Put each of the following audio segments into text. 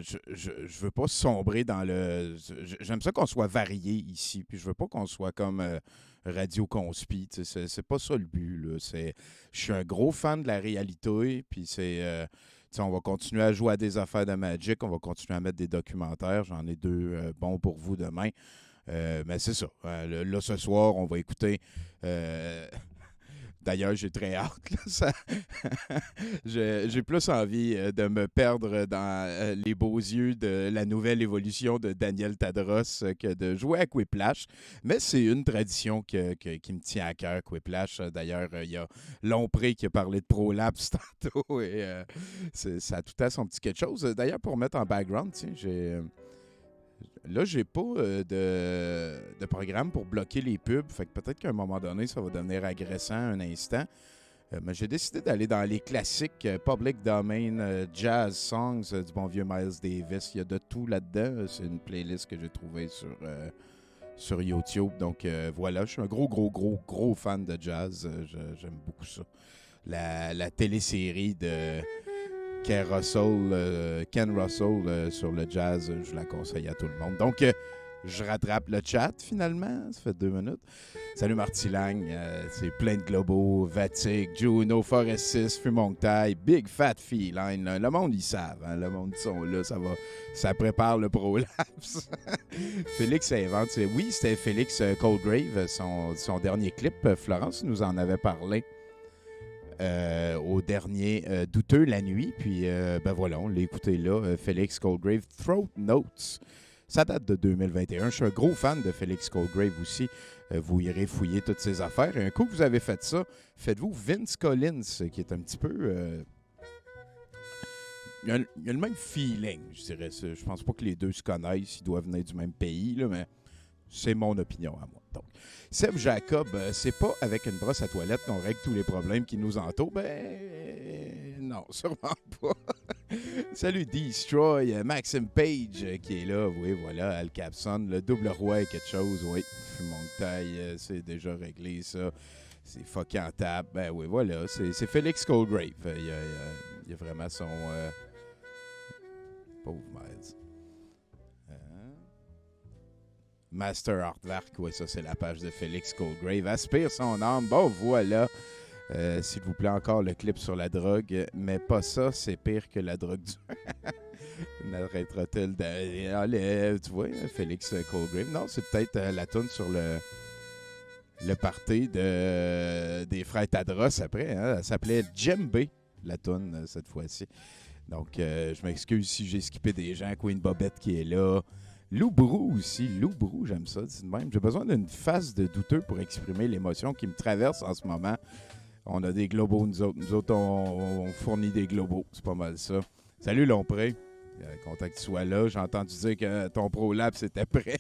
je veux pas sombrer dans le. J'aime ça qu'on soit varié ici, puis je veux pas qu'on soit comme Radio Conspi. C'est pas ça le but. Là. Je suis un gros fan de la réalité, puis on va continuer à jouer à des affaires de Magic, on va continuer à mettre des documentaires. J'en ai deux bons pour vous demain. Mais c'est ça. Là, ce soir, on va écouter. D'ailleurs, j'ai très hâte. Là, j'ai plus envie de me perdre dans les beaux yeux de la nouvelle évolution de Daniel Tadros que de jouer à Quiplash. Mais c'est une tradition qui me tient à cœur, Quiplash. D'ailleurs, il y a Lompré qui a parlé de Prolapse tantôt. Et ça a tout à son petit quelque chose. D'ailleurs, pour mettre en background, là, j'ai pas de programme pour bloquer les pubs. Fait que peut-être qu'à un moment donné, ça va devenir agressant un instant. Mais j'ai décidé d'aller dans les classiques public domain jazz songs du bon vieux Miles Davis. Il y a de tout là-dedans. C'est une playlist que j'ai trouvée sur YouTube. Donc voilà, je suis un gros fan de jazz. J'aime beaucoup ça. La télésérie de Ken Russell sur le jazz, je la conseille à tout le monde. Donc, je rattrape le chat finalement. Ça fait 2 minutes. Salut Marty Lang, c'est plein de globaux, Vatic, Juno, Forest 6, Fumonctaille, Big Fat Feline. Là. Le monde, ils savent. Hein? Le monde, ils sont là. Ça prépare le prolapse. Félix invente. Oui, c'était Félix Coldgrave, son dernier clip. Florence nous en avait parlé. Au dernier Douteux la nuit. Puis, ben voilà, on l'a écouté là. Félix Coldgrave, Throat Notes. Ça date de 2021. Je suis un gros fan de Félix Coldgrave aussi. Vous irez fouiller toutes ses affaires. Et un coup que vous avez fait ça, faites-vous Vince Collins, qui est un petit peu... il a le même feeling, je dirais. Je pense pas que les deux se connaissent. Ils doivent venir du même pays, là, mais c'est mon opinion à moi. Donc, Seb Jacob, c'est pas avec une brosse à toilette qu'on règle tous les problèmes qui nous entourent. Ben, non, sûrement pas. Salut Destroy, Maxime Page qui est là. Oui, voilà, Al Capson, le double roi est quelque chose. Oui, Montaille, c'est déjà réglé ça. C'est fucké en table. Ben oui, voilà, c'est Félix Coldgrave. Il y a vraiment son... pauvre Miles. Master Artwork, oui, ça c'est la page de Félix Coldgrave. Aspire son âme. Bon, voilà. S'il vous plaît, encore le clip sur la drogue. Mais pas ça, c'est pire que la drogue dure. N'arrêtera-t-elle d'aller, tu vois, Félix Coldgrave. Non, c'est peut-être la toune sur le party des frères Tadros après. Hein? Elle s'appelait Djembe, la toune, cette fois-ci. Donc, je m'excuse si j'ai skippé des gens. Queen Bobette qui est là. Lou Brou aussi. Lou Brou, j'aime ça. C'est de même. J'ai besoin d'une face de douteux pour exprimer l'émotion qui me traverse en ce moment. On a des globaux, nous autres. Nous autres, on fournit des globaux. C'est pas mal ça. Salut Lompré. Content que tu sois là. J'ai entendu dire que ton prolapse était prêt.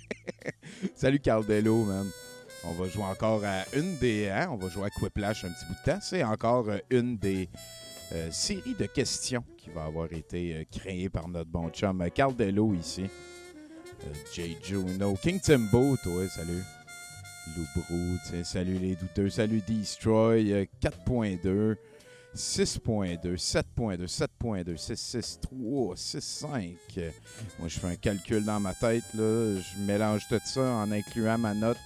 Salut Cardello, man. On va jouer encore à une des... Hein? On va jouer à Quiplash un petit bout de temps. C'est encore une des séries de questions qui va avoir été créée par notre bon chum Cardello ici. J. Juno. King Timbo, toi, salut. Loubrou, salut les douteux. Salut Destroy. 4.2, 6.2, 7.2, 7.2, 6.6.3, 6.5. Moi, je fais un calcul dans ma tête. Là. Je mélange tout ça en incluant ma note.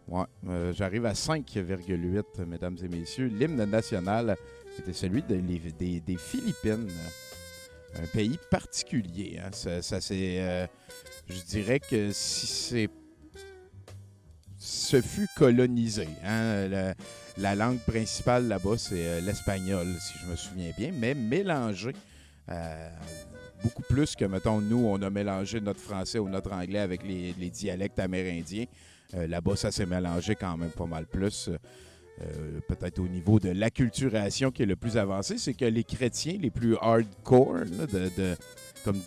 Ouais, j'arrive à 5,8, mesdames et messieurs. L'hymne national était celui des Philippines. Un pays particulier. Hein. Ça c'est, je dirais que si ce fut colonisé. Hein. La langue principale là-bas, c'est l'espagnol, si je me souviens bien, mais mélangé beaucoup plus que, mettons, nous, on a mélangé notre français ou notre anglais avec les dialectes amérindiens. Là-bas, ça s'est mélangé quand même pas mal plus. Peut-être au niveau de l'acculturation qui est le plus avancé, c'est que les chrétiens les plus hardcore, là, comme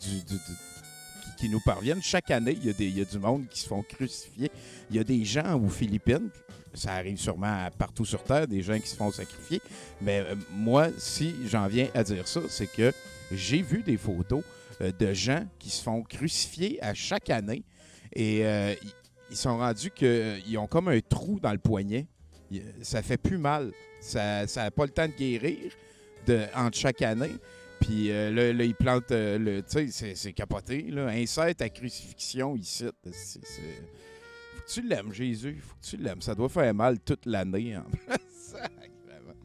qui nous parviennent, chaque année, il y a du monde qui se font crucifier. Il y a des gens aux Philippines, ça arrive sûrement partout sur Terre, des gens qui se font sacrifier. Mais moi, si j'en viens à dire ça, c'est que j'ai vu des photos de gens qui se font crucifier à chaque année et ils sont rendus qu'ils ont comme un trou dans le poignet. Ça fait plus mal. Ça n'a pas le temps de guérir entre chaque année. Puis là, il plante tu sais, c'est capoté, là. Insert ta crucifixion ici. Faut que tu l'aimes, Jésus. Faut que tu l'aimes. Ça doit faire mal toute l'année. En Sacrément.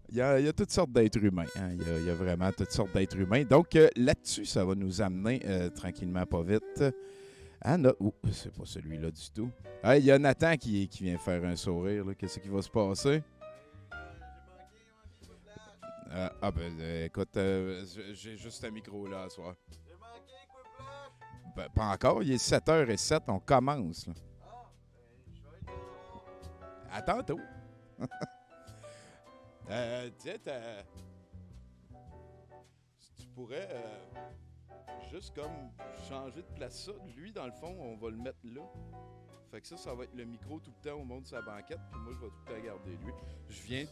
Il y a toutes sortes d'êtres humains. Hein. Il y a vraiment toutes sortes d'êtres humains. Donc là-dessus, ça va nous amener tranquillement, pas vite. Ah non, c'est pas celui-là du tout. Ah, il y a Nathan qui vient faire un sourire. Là. Qu'est-ce qui va se passer? Écoute, j'ai juste un micro là ce soir. J'ai manqué Quiplash? Ben, pas encore, il est 7h07, on commence. Là. Je vais être là. À tantôt. Tiens, tu pourrais juste comme changer de place ça. Lui, dans le fond, on va le mettre là. Fait que ça va être le micro tout le temps au monde de sa banquette, puis moi, je vais tout le temps garder lui. Je viens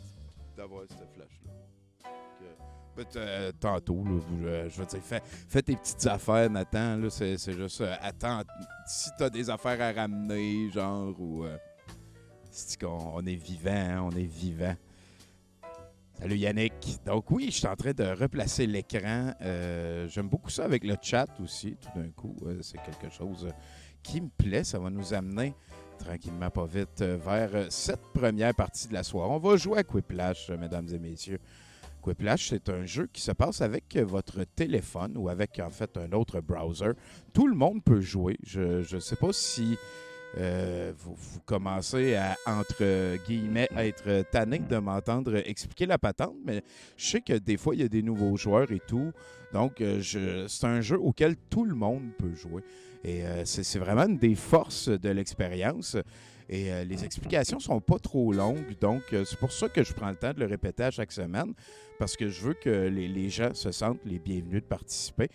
d'avoir cette flash-là. Tantôt, là, je veux dire, fais tes petites affaires, Nathan. Là, c'est juste, attends, si t'as des affaires à ramener, genre, ou... on est vivant, hein, on est vivant. Salut Yannick. Donc oui, je suis en train de replacer l'écran. J'aime beaucoup ça avec le chat aussi, tout d'un coup. C'est quelque chose qui me plaît. Ça va nous amener tranquillement, pas vite, vers cette première partie de la soirée. On va jouer à Quiplash, mesdames et messieurs. Quiplash, c'est un jeu qui se passe avec votre téléphone ou avec, en fait, un autre browser. Tout le monde peut jouer. Je ne sais pas si vous commencez à, entre guillemets, être tanné de m'entendre expliquer la patente, mais je sais que des fois, il y a des nouveaux joueurs et tout. Donc, c'est un jeu auquel tout le monde peut jouer. Et c'est vraiment une des forces de l'expérience. Et les explications sont pas trop longues, donc c'est pour ça que je prends le temps de le répéter à chaque semaine, parce que je veux que les gens se sentent les bienvenus de participer.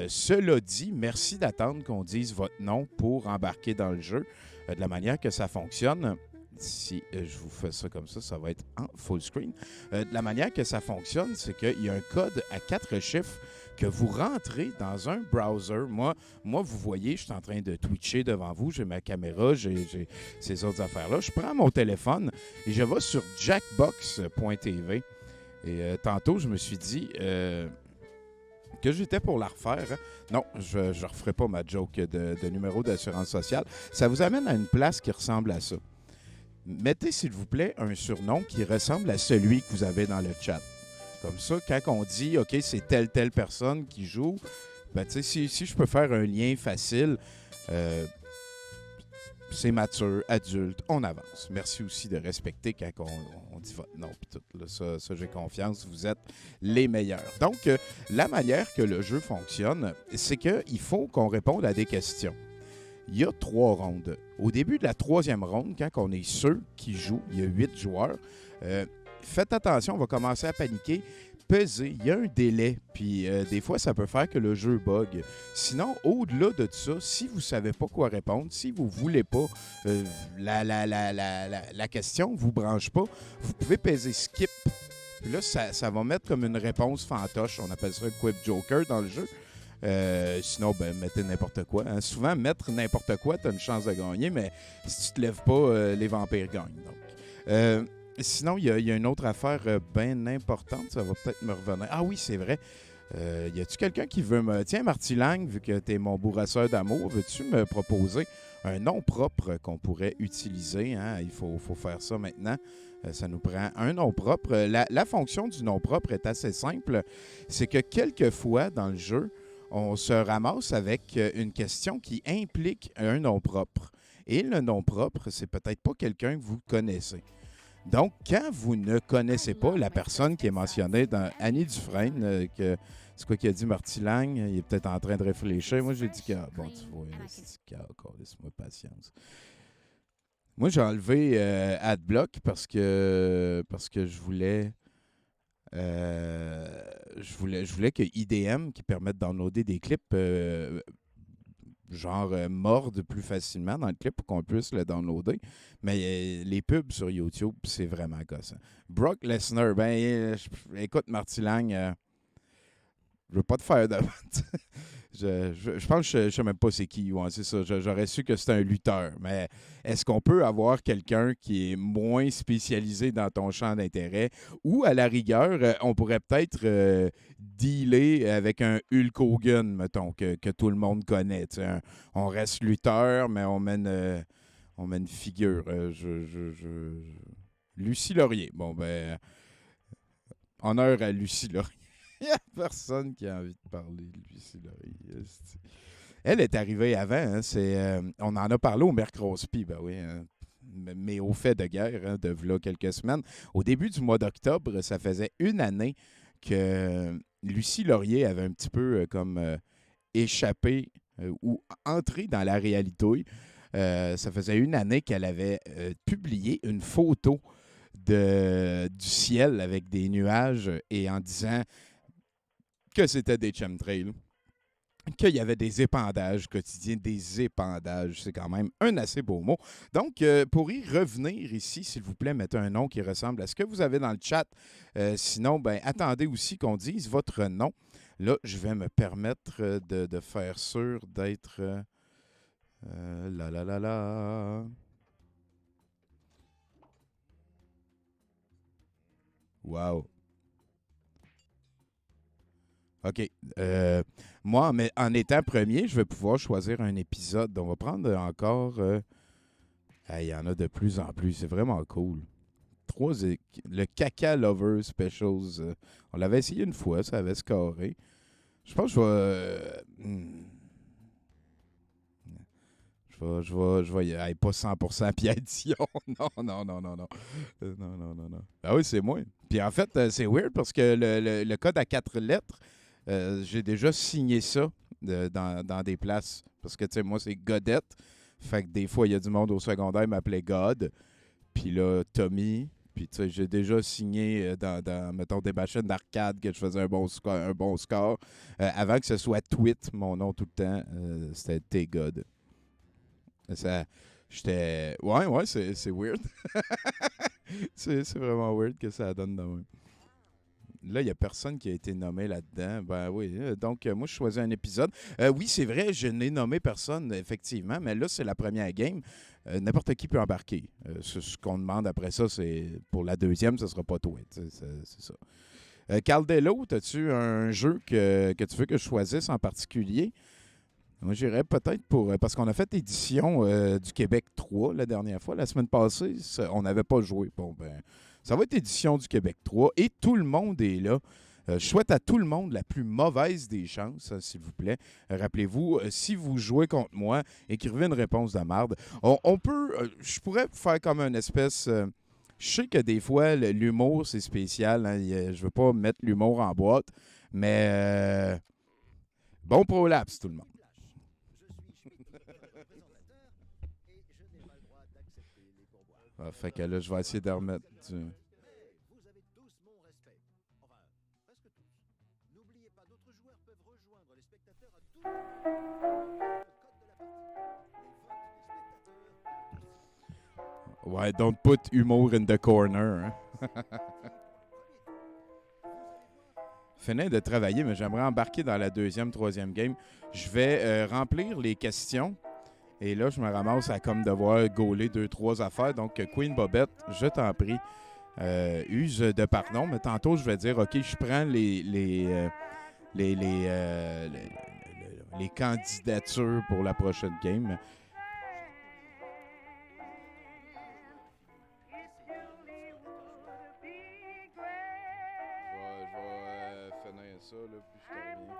Cela dit, merci d'attendre qu'on dise votre nom pour embarquer dans le jeu. De la manière que ça fonctionne, si je vous fais ça comme ça, ça va être en full screen. De la manière que ça fonctionne, c'est qu'il y a un code à 4 chiffres que vous rentrez dans un browser. Moi, vous voyez, je suis en train de twitcher devant vous. J'ai ma caméra, j'ai ces autres affaires-là. Je prends mon téléphone et je vais sur jackbox.tv. Et tantôt, je me suis dit que j'étais pour la refaire. Hein. Non, je ne referai pas ma joke de numéro d'assurance sociale. Ça vous amène à une place qui ressemble à ça. Mettez, s'il vous plaît, un surnom qui ressemble à celui que vous avez dans le chat. Comme ça, quand on dit « OK, c'est telle personne qui joue », ben, tu sais, si je peux faire un lien facile, c'est mature, adulte, on avance. Merci aussi de respecter quand on dit votre nom. Puis tout, là, ça, j'ai confiance, vous êtes les meilleurs. Donc, la manière que le jeu fonctionne, c'est qu'il faut qu'on réponde à des questions. Il y a 3 rondes. Au début de la 3e ronde, quand on est ceux qui jouent, il y a 8 joueurs, faites attention, on va commencer à paniquer. Pesez, il y a un délai, puis des fois, ça peut faire que le jeu bug. Sinon, au-delà de ça, si vous ne savez pas quoi répondre, si vous ne voulez pas la question ne vous branche pas, vous pouvez peser skip. Puis là, ça va mettre comme une réponse fantoche. On appelle ça un Quip Joker dans le jeu. Sinon, ben, mettez n'importe quoi. Hein. Souvent, mettre n'importe quoi, tu as une chance de gagner, mais si tu te lèves pas, les vampires gagnent. Donc. Sinon, il y a une autre affaire bien importante. Ça va peut-être me revenir. Ah oui, c'est vrai. Y a-tu quelqu'un qui veut me... Tiens, Marty Lang, vu que tu es mon bourrasseur d'amour, veux-tu me proposer un nom propre qu'on pourrait utiliser? Hein? Il faut faire ça maintenant. Ça nous prend un nom propre. La fonction du nom propre est assez simple. C'est que quelquefois, dans le jeu, on se ramasse avec une question qui implique un nom propre. Et le nom propre, c'est peut-être pas quelqu'un que vous connaissez. Donc, quand vous ne connaissez pas la personne qui est mentionnée dans Annie Dufresne, c'est quoi qu'il a dit Marty Lang? Il est peut-être en train de réfléchir. Moi, j'ai dit que... Bon, tu vois, laisse-moi patience. Moi, j'ai enlevé Adblock parce que je voulais... je voulais que IDM, qui permet de downloader des clips... mordent plus facilement dans le clip pour qu'on puisse le downloader. Mais les pubs sur YouTube, c'est vraiment gossant. Brock Lesnar, écoute, Marty Lang, je veux pas te faire de... Je pense que je sais même pas c'est qui. Ouais, c'est ça. J'aurais su que c'était un lutteur. Mais est-ce qu'on peut avoir quelqu'un qui est moins spécialisé dans ton champ d'intérêt ou, à la rigueur, on pourrait peut-être dealer avec un Hulk Hogan, mettons, que tout le monde connaît. On reste lutteur, mais on mène figure. Lucie Laurier. Bon, ben, honneur à Lucie Laurier. Il n'y a personne qui a envie de parler de Lucie Laurier. Elle est arrivée avant. Hein, on en a parlé au Mercredi, ben oui. Hein, mais au fait de guerre, hein, de là quelques semaines. Au début du mois d'octobre, ça faisait une année que Lucie Laurier avait un petit peu comme échappé ou entré dans la réalité. Ça faisait une année qu'elle avait publié une photo du ciel avec des nuages et en disant que c'était des chemtrails, qu'il y avait des épandages quotidiens, des épandages. C'est quand même un assez beau mot. Donc, pour y revenir ici, s'il vous plaît, mettez un nom qui ressemble à ce que vous avez dans le chat. Sinon, ben, attendez aussi qu'on dise votre nom. Là, je vais me permettre de faire sûr d'être... la la la la. Wow. OK. Moi, mais en étant premier, je vais pouvoir choisir un épisode. On va prendre encore... il y en a de plus en plus. C'est vraiment cool. Le Caca Lover Specials. On l'avait essayé une fois, ça avait scoré. Je pense que je vais... je vais y aller, pas 100% puis addition. Non, non, non, non, non. Non, non, non, non. Ah oui, c'est moi. Puis en fait, c'est weird parce que le code à 4 lettres, j'ai déjà signé ça dans des places. Parce que, tu sais, moi, c'est Godette. Fait que des fois, il y a du monde au secondaire qui m'appelait God. Puis là, Tommy. Puis, tu sais, j'ai déjà signé mettons, des machines d'arcade que je faisais un bon score. Avant que ce soit Tweet, mon nom tout le temps, c'était T-God. Ça, j'étais... Ouais, c'est weird. C'est vraiment weird que ça donne de même. Là, il n'y a personne qui a été nommé là-dedans. Ben oui. Donc, moi, je choisis un épisode. Oui, c'est vrai, je n'ai nommé personne, effectivement, mais là, c'est la première game. N'importe qui peut embarquer. Ce qu'on demande après ça, c'est pour la deuxième, ce ne sera pas toi. C'est ça. Caldello, as-tu un jeu que tu veux que je choisisse en particulier? Moi, j'irais peut-être pour... parce qu'on a fait l'édition du Québec 3 la dernière fois. La semaine passée, on n'avait pas joué. Bon, ben, ça va être édition du Québec 3 et tout le monde est là. Je souhaite à tout le monde la plus mauvaise des chances, s'il vous plaît. Rappelez-vous, si vous jouez contre moi, écrivez une réponse de marde. On peut... je pourrais faire comme une espèce... je sais que des fois, l'humour, c'est spécial. Hein, je veux pas mettre l'humour en boîte, mais... bon prolapse, tout le monde. Ah, fait que là, je vais essayer de remettre du... Vous avez tous mon respect. Enfin, presque tous. N'oubliez pas, d'autres joueurs peuvent rejoindre les spectateurs à tout moment. Le code de la partie. Les votes des spectateurs. Ouais, don't put humor in the corner. Hein? Finis de travailler, mais j'aimerais embarquer dans la deuxième, troisième game. Je vais remplir les questions. Et là, je me ramasse à comme devoir gauler 2-3 affaires. Donc, Queen Bobette, je t'en prie, use de pardon. Mais tantôt, je vais dire, OK, je prends les candidatures pour la prochaine game. Je vais finir ça, là, puis je te reviens.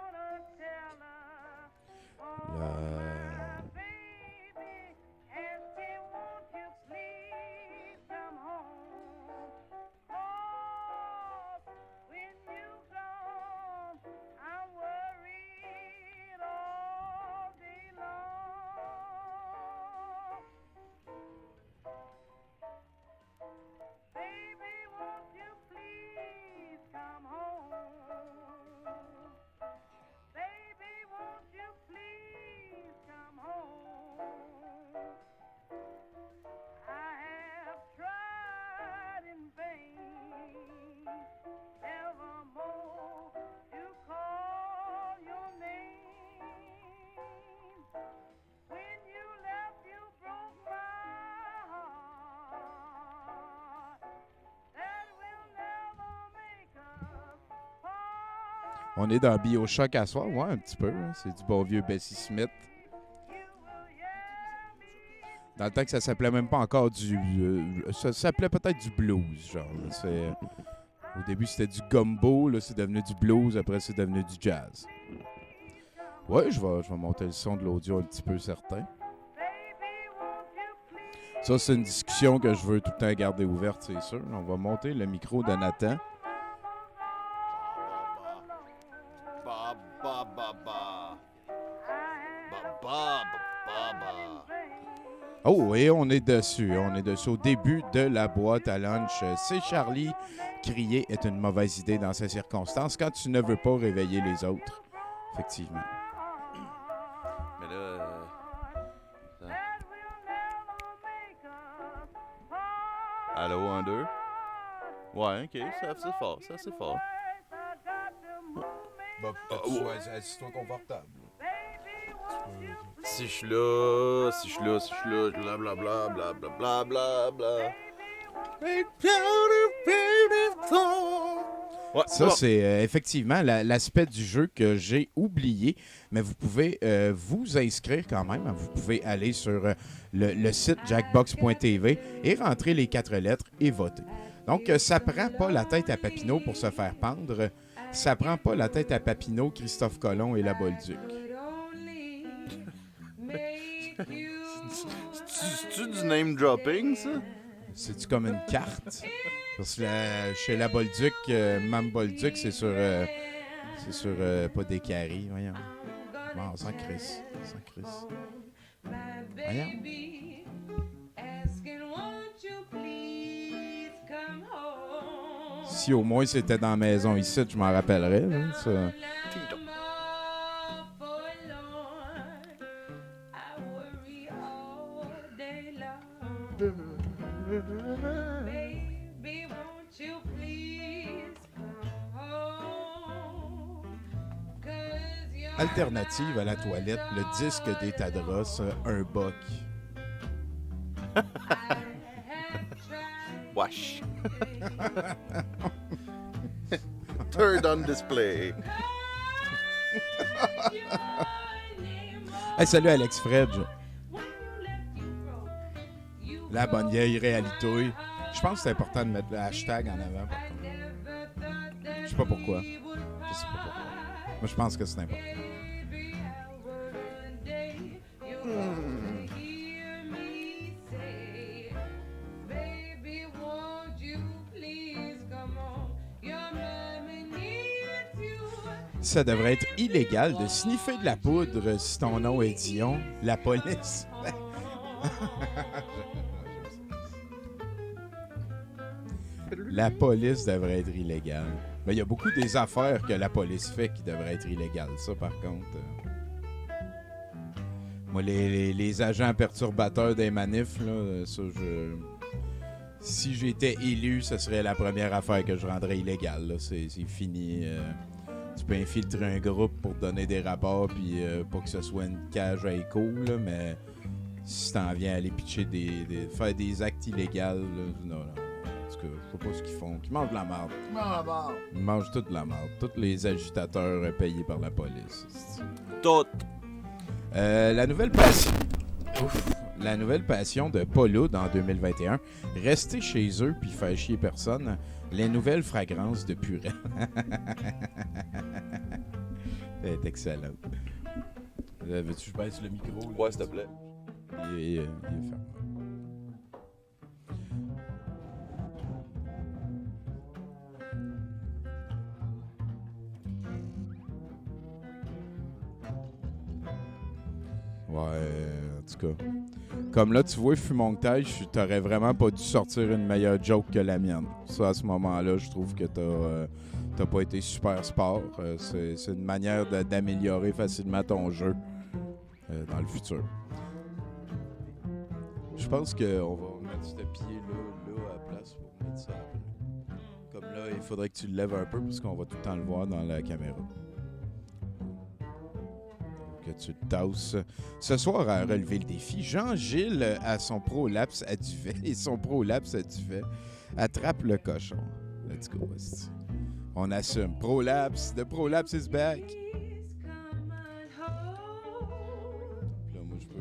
On est dans BioShock à soir, ouais, un petit peu. Hein. C'est du bon vieux Bessie Smith. Dans le temps que ça s'appelait même pas encore ça s'appelait peut-être du blues, genre. Là, au début, c'était du gumbo, là, c'est devenu du blues, après, c'est devenu du jazz. Ouais, je vais monter le son de l'audio un petit peu certain. Ça, c'est une discussion que je veux tout le temps garder ouverte, c'est sûr. On va monter le micro de Nathan. Oh, et on est dessus. On est dessus au début de la boîte à lunch. C'est Charlie. Crier est une mauvaise idée dans ces circonstances quand tu ne veux pas réveiller les autres. Effectivement. Mais là... Allô, 1, 2. Ouais, ok, c'est fort, c'est fort. Bah, peut-être assis-toi confortable. Si je suis là, blablabla, blablabla, blablabla. Ouais, Ça, bon. c'est effectivement l'aspect du jeu que j'ai oublié, mais vous pouvez vous inscrire quand même. Vous pouvez aller sur le site jackbox.tv et rentrer les 4 lettres et voter. Donc, ça prend pas la tête à Papineau pour se faire pendre. Ça prend pas la tête à Papineau, Christophe Colomb et la Bolduc. C'est-tu du name dropping, ça? C'est-tu comme une carte? Parce que chez la Bolduc, Mme Bolduc, c'est sur pas des caries, voyons. Bon, sans Chris. Voyons. Si au moins c'était dans la maison ici, je m'en rappellerais. Hein, ça. Alternative à la toilette, le disque des Tadros, un boc. Wash. Third on display. Hey, salut Alex Fredge. La bonne vieille réalité. Je pense que c'est important de mettre le hashtag en avant. Par contre. Je sais pas pourquoi. Je sais pas pourquoi. Moi, je pense que c'est important. Ça devrait être illégal de sniffer de la poudre si ton nom est Dion. La police. La police devrait être illégale. Mais il y a beaucoup des affaires que la police fait qui devraient être illégales. Ça, par contre... Moi, les agents perturbateurs des manifs, là, ça, si j'étais élu, ce serait la première affaire que je rendrais illégale. Là. C'est fini. Tu peux infiltrer un groupe pour donner des rapports, puis pas que ce soit une cage à écho, là, mais si t'en viens à aller pitcher faire des actes illégaux, là, non. En tout cas, je sais pas ce qu'ils font. Ils mangent de la merde. Ils mangent toute de la merde. Tous les agitateurs payés par la police. Tout. La nouvelle passion de Paul Oud en 2021. Rester chez eux puis faire chier personne. Les nouvelles fragrances de Purée. C'est excellent. Veux-tu que je baisse le micro? Là? Ouais, s'il te plaît. Il est fermé. Ouais, en tout cas. Comme là, tu vois, Fumontage, t'aurais vraiment pas dû sortir une meilleure joke que la mienne. Ça, à ce moment-là, je trouve que t'as pas été super sport. C'est une manière d'améliorer facilement ton jeu dans le futur. Je pense qu'on va mettre ce pied-là à la place pour mettre ça après. Comme là, il faudrait que tu le lèves un peu parce qu'on va tout le temps le voir dans la caméra. Que tu te tasses. Ce soir, à relever le défi, Jean-Gilles a son prolapse à duvet et son prolapse à duvet attrape le cochon. Let's go. On assume. Prolapse. The prolapse is back. Là, moi, je peux...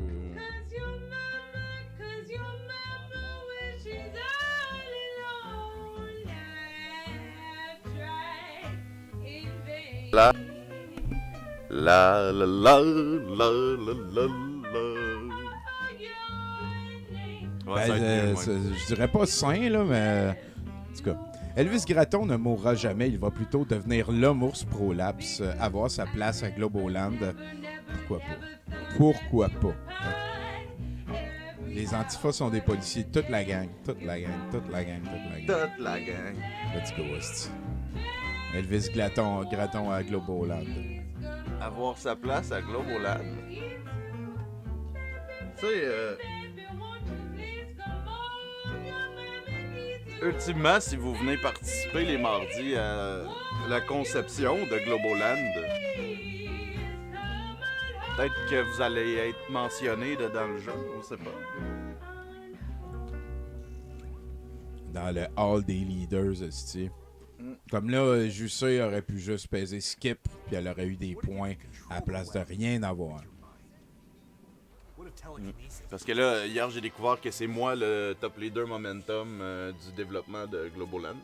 La la la la la la la la. Ouais, ça va être mieux, ouais. Je dirais pas sain, là, mais... En tout cas, Elvis Gratton ne mourra jamais. Il va plutôt devenir l'homme ours prolapse, avoir sa place à Globoland. Pourquoi pas? Pourquoi pas? Les Antifas sont des policiers. Toute la gang. Toute la gang. Toute la gang. Toute la gang. Toute la gang. Let's go, West. Elvis Gratton à Globoland. Avoir sa place à Globoland. Tu sais, ultimement, si vous venez participer les mardis à la conception de Globoland, peut-être que vous allez être mentionné dans le jeu, on sait pas. Dans le hall des leaders, esti. Comme là, Jussé aurait pu juste peser skip, puis elle aurait eu des points à la place de rien avoir. Parce que là, hier, j'ai découvert que c'est moi le top leader momentum du développement de Globoland.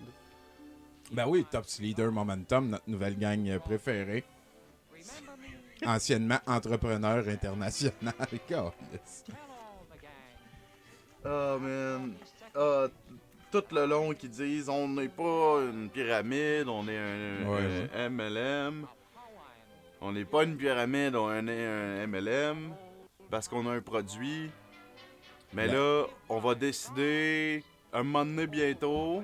Ben oui, Top Leader Momentum, notre nouvelle gang préférée. Anciennement entrepreneur international. Oh man. Tout le long, qu'ils disent on n'est pas une pyramide, on est un MLM. On n'est pas une pyramide, on est un MLM. Parce qu'on a un produit. Mais là, on va décider un moment donné bientôt.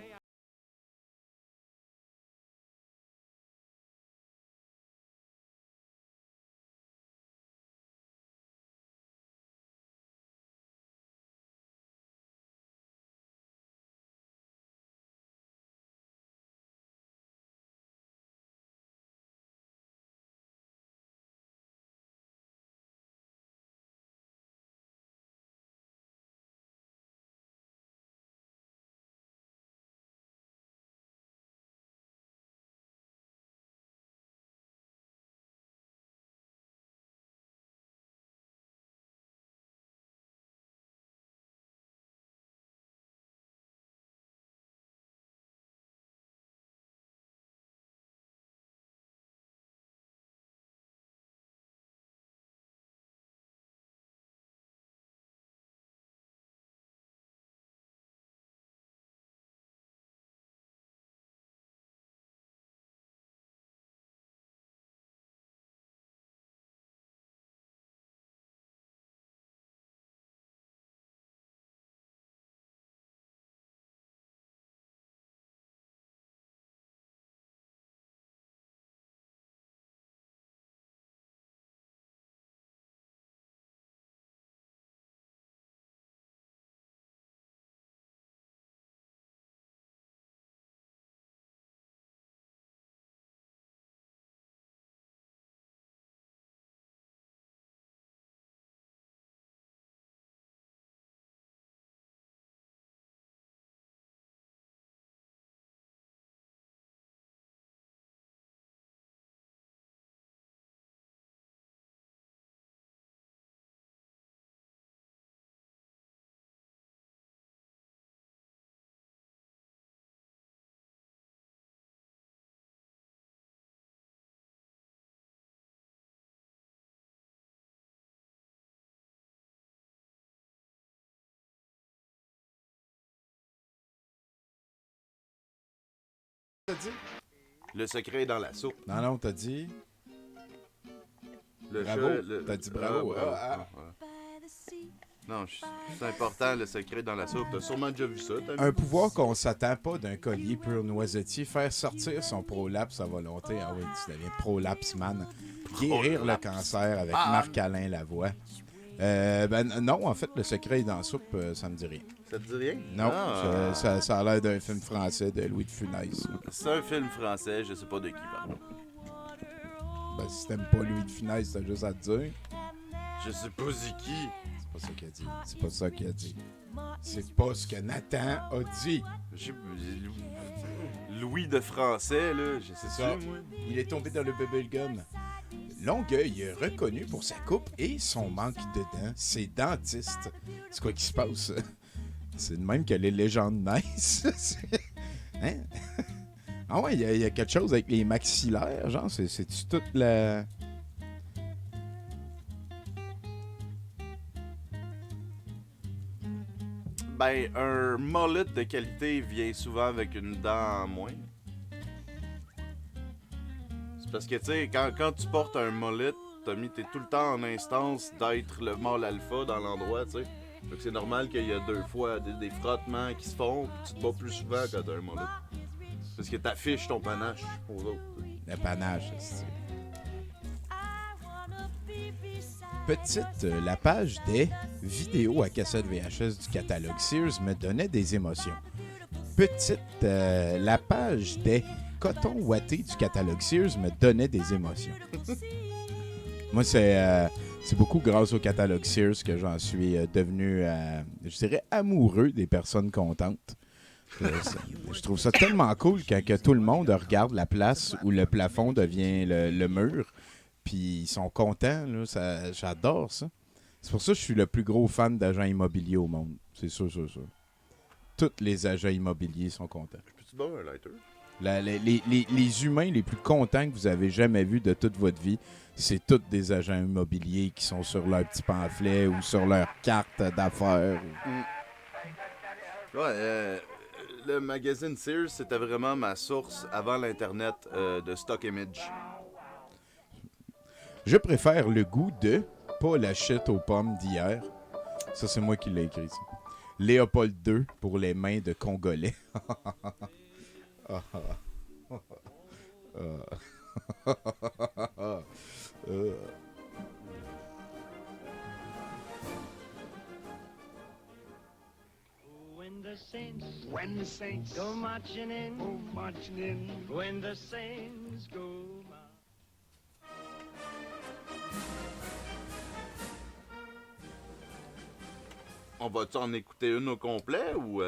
Le secret est dans la soupe. Non, t'as dit... Le Bravo. T'as dit bravo. Non, c'est important, le secret dans la soupe. T'as sûrement déjà vu ça. Un pouvoir qu'on s'attend pas d'un collier pur noisetier. Faire sortir son prolapse à volonté. Ah oui, tu deviens prolapse man. Guérir le cancer avec Marc-Alain Lavoie. Non, en fait, le secret est dans la soupe, ça me dit rien. Ça te dit rien? Non, ça a l'air d'un film français de Louis de Funès. C'est un film français, je sais pas de qui, pardon. Ben, si t'aimes pas Louis de Funès, t'as juste à te dire. Je sais pas c'est qui. C'est pas ça qu'il a dit. C'est pas ça qu'il a dit. C'est pas ce que Nathan a dit. Louis de français, là, je sais ça. moi. Il est tombé dans le bubblegum. Longueuil est reconnu pour sa coupe et son manque de dents. C'est dentiste. C'est quoi qui se passe? C'est de même que les légendes naissent. Hein? Ah ouais, il y a quelque chose avec les maxillaires, genre, c'est-tu toute la... Ben, un mullet de qualité vient souvent avec une dent en moins. C'est parce que, tu sais, quand tu portes un mullet, Tommy, t'es tout le temps en instance d'être le mâle alpha dans l'endroit, tu sais. Donc c'est normal qu'il y a 2 fois des frottements qui se font, puis tu te bats plus souvent quand t'as un mullet. Parce que t'affiches ton panache aux autres. Le panache, c'est... Petite, la page des vidéos à cassette VHS du catalogue Sears me donnait des émotions. Petite, la page des cotons ouatés du catalogue Sears me donnait des émotions. Moi, c'est beaucoup grâce au catalogue Sears que j'en suis devenu, je dirais, amoureux des personnes contentes. Je trouve ça tellement cool quand que tout le monde regarde la place où le plafond devient le mur. Puis ils sont contents, là, j'adore ça. C'est pour ça que je suis le plus gros fan d'agents immobiliers au monde. C'est sûr. Tous les agents immobiliers sont contents. Peux-tu boire un lighter? Les humains les plus contents que vous avez jamais vus de toute votre vie, c'est tous des agents immobiliers qui sont sur leur petit pamphlet ou sur leur carte d'affaires. Ouais, le magazine Sears, c'était vraiment ma source avant l'Internet de stock image. Je préfère le goût de, pas la shit aux pommes d'hier. Ça, c'est moi qui l'ai écrit. Ça. Léopold II pour les mains de Congolais. When the saints go marching in, when the saints go marching. On va-tu en écouter une au complet ou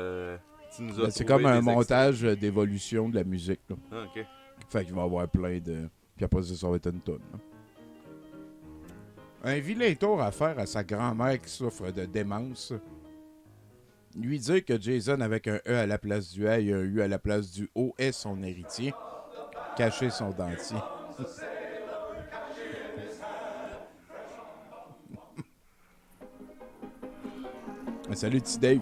tu nous as C'est trouvé comme un des montage d'évolution de la musique. Là. Ah, ok. Fait qu'il va y avoir plein de... Puis après ça va être une tonne. Un vilain tour à faire à sa grand-mère qui souffre de démence. Lui dire que Jason avec un E à la place du A et un U à la place du O est son héritier. Cacher son dentier. Salut, petit Dave.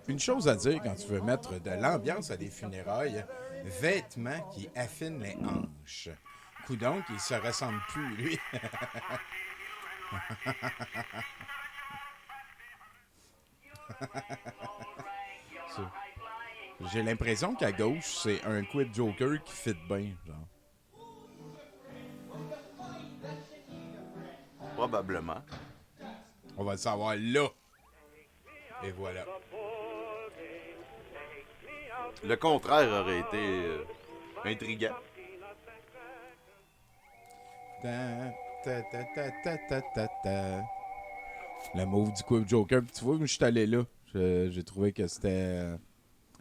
Une chose à dire quand tu veux mettre de l'ambiance à des funérailles, vêtements qui affinent les hanches. Coudonc, il se ressemble plus, lui. J'ai l'impression qu'à gauche, c'est un Quip Joker qui fit bien, genre. Probablement. On va le savoir là. Et voilà. Le contraire aurait été intriguant. Le move du Quip Joker. Puis tu vois, où je suis allé là. J'ai trouvé que c'était...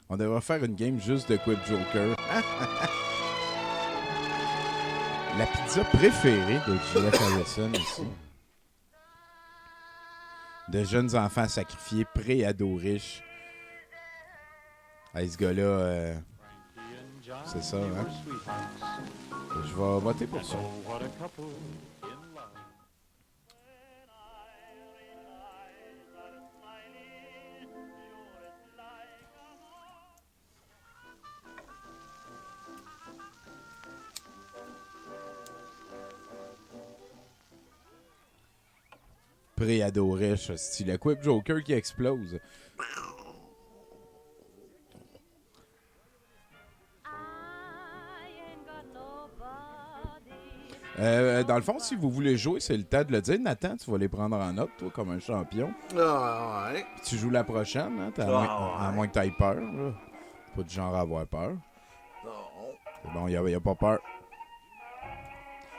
On devrait faire une game juste de Quip Joker. La pizza préférée de J.F. Harrison ici. De jeunes enfants sacrifiés, pré-ados riches. Hey, ce gars-là, c'est ça, hein? Je vais voter pour ça. Pré-ado riche, style le Quip Joker qui explose. Dans le fond, si vous voulez jouer, c'est le temps de le dire. Nathan, tu vas les prendre en note, toi, comme un champion. Ah, ouais. Puis tu joues la prochaine, hein? À moins que tu aies peur. Là. Pas du genre à avoir peur. Non. C'est bon, il n'y a pas peur.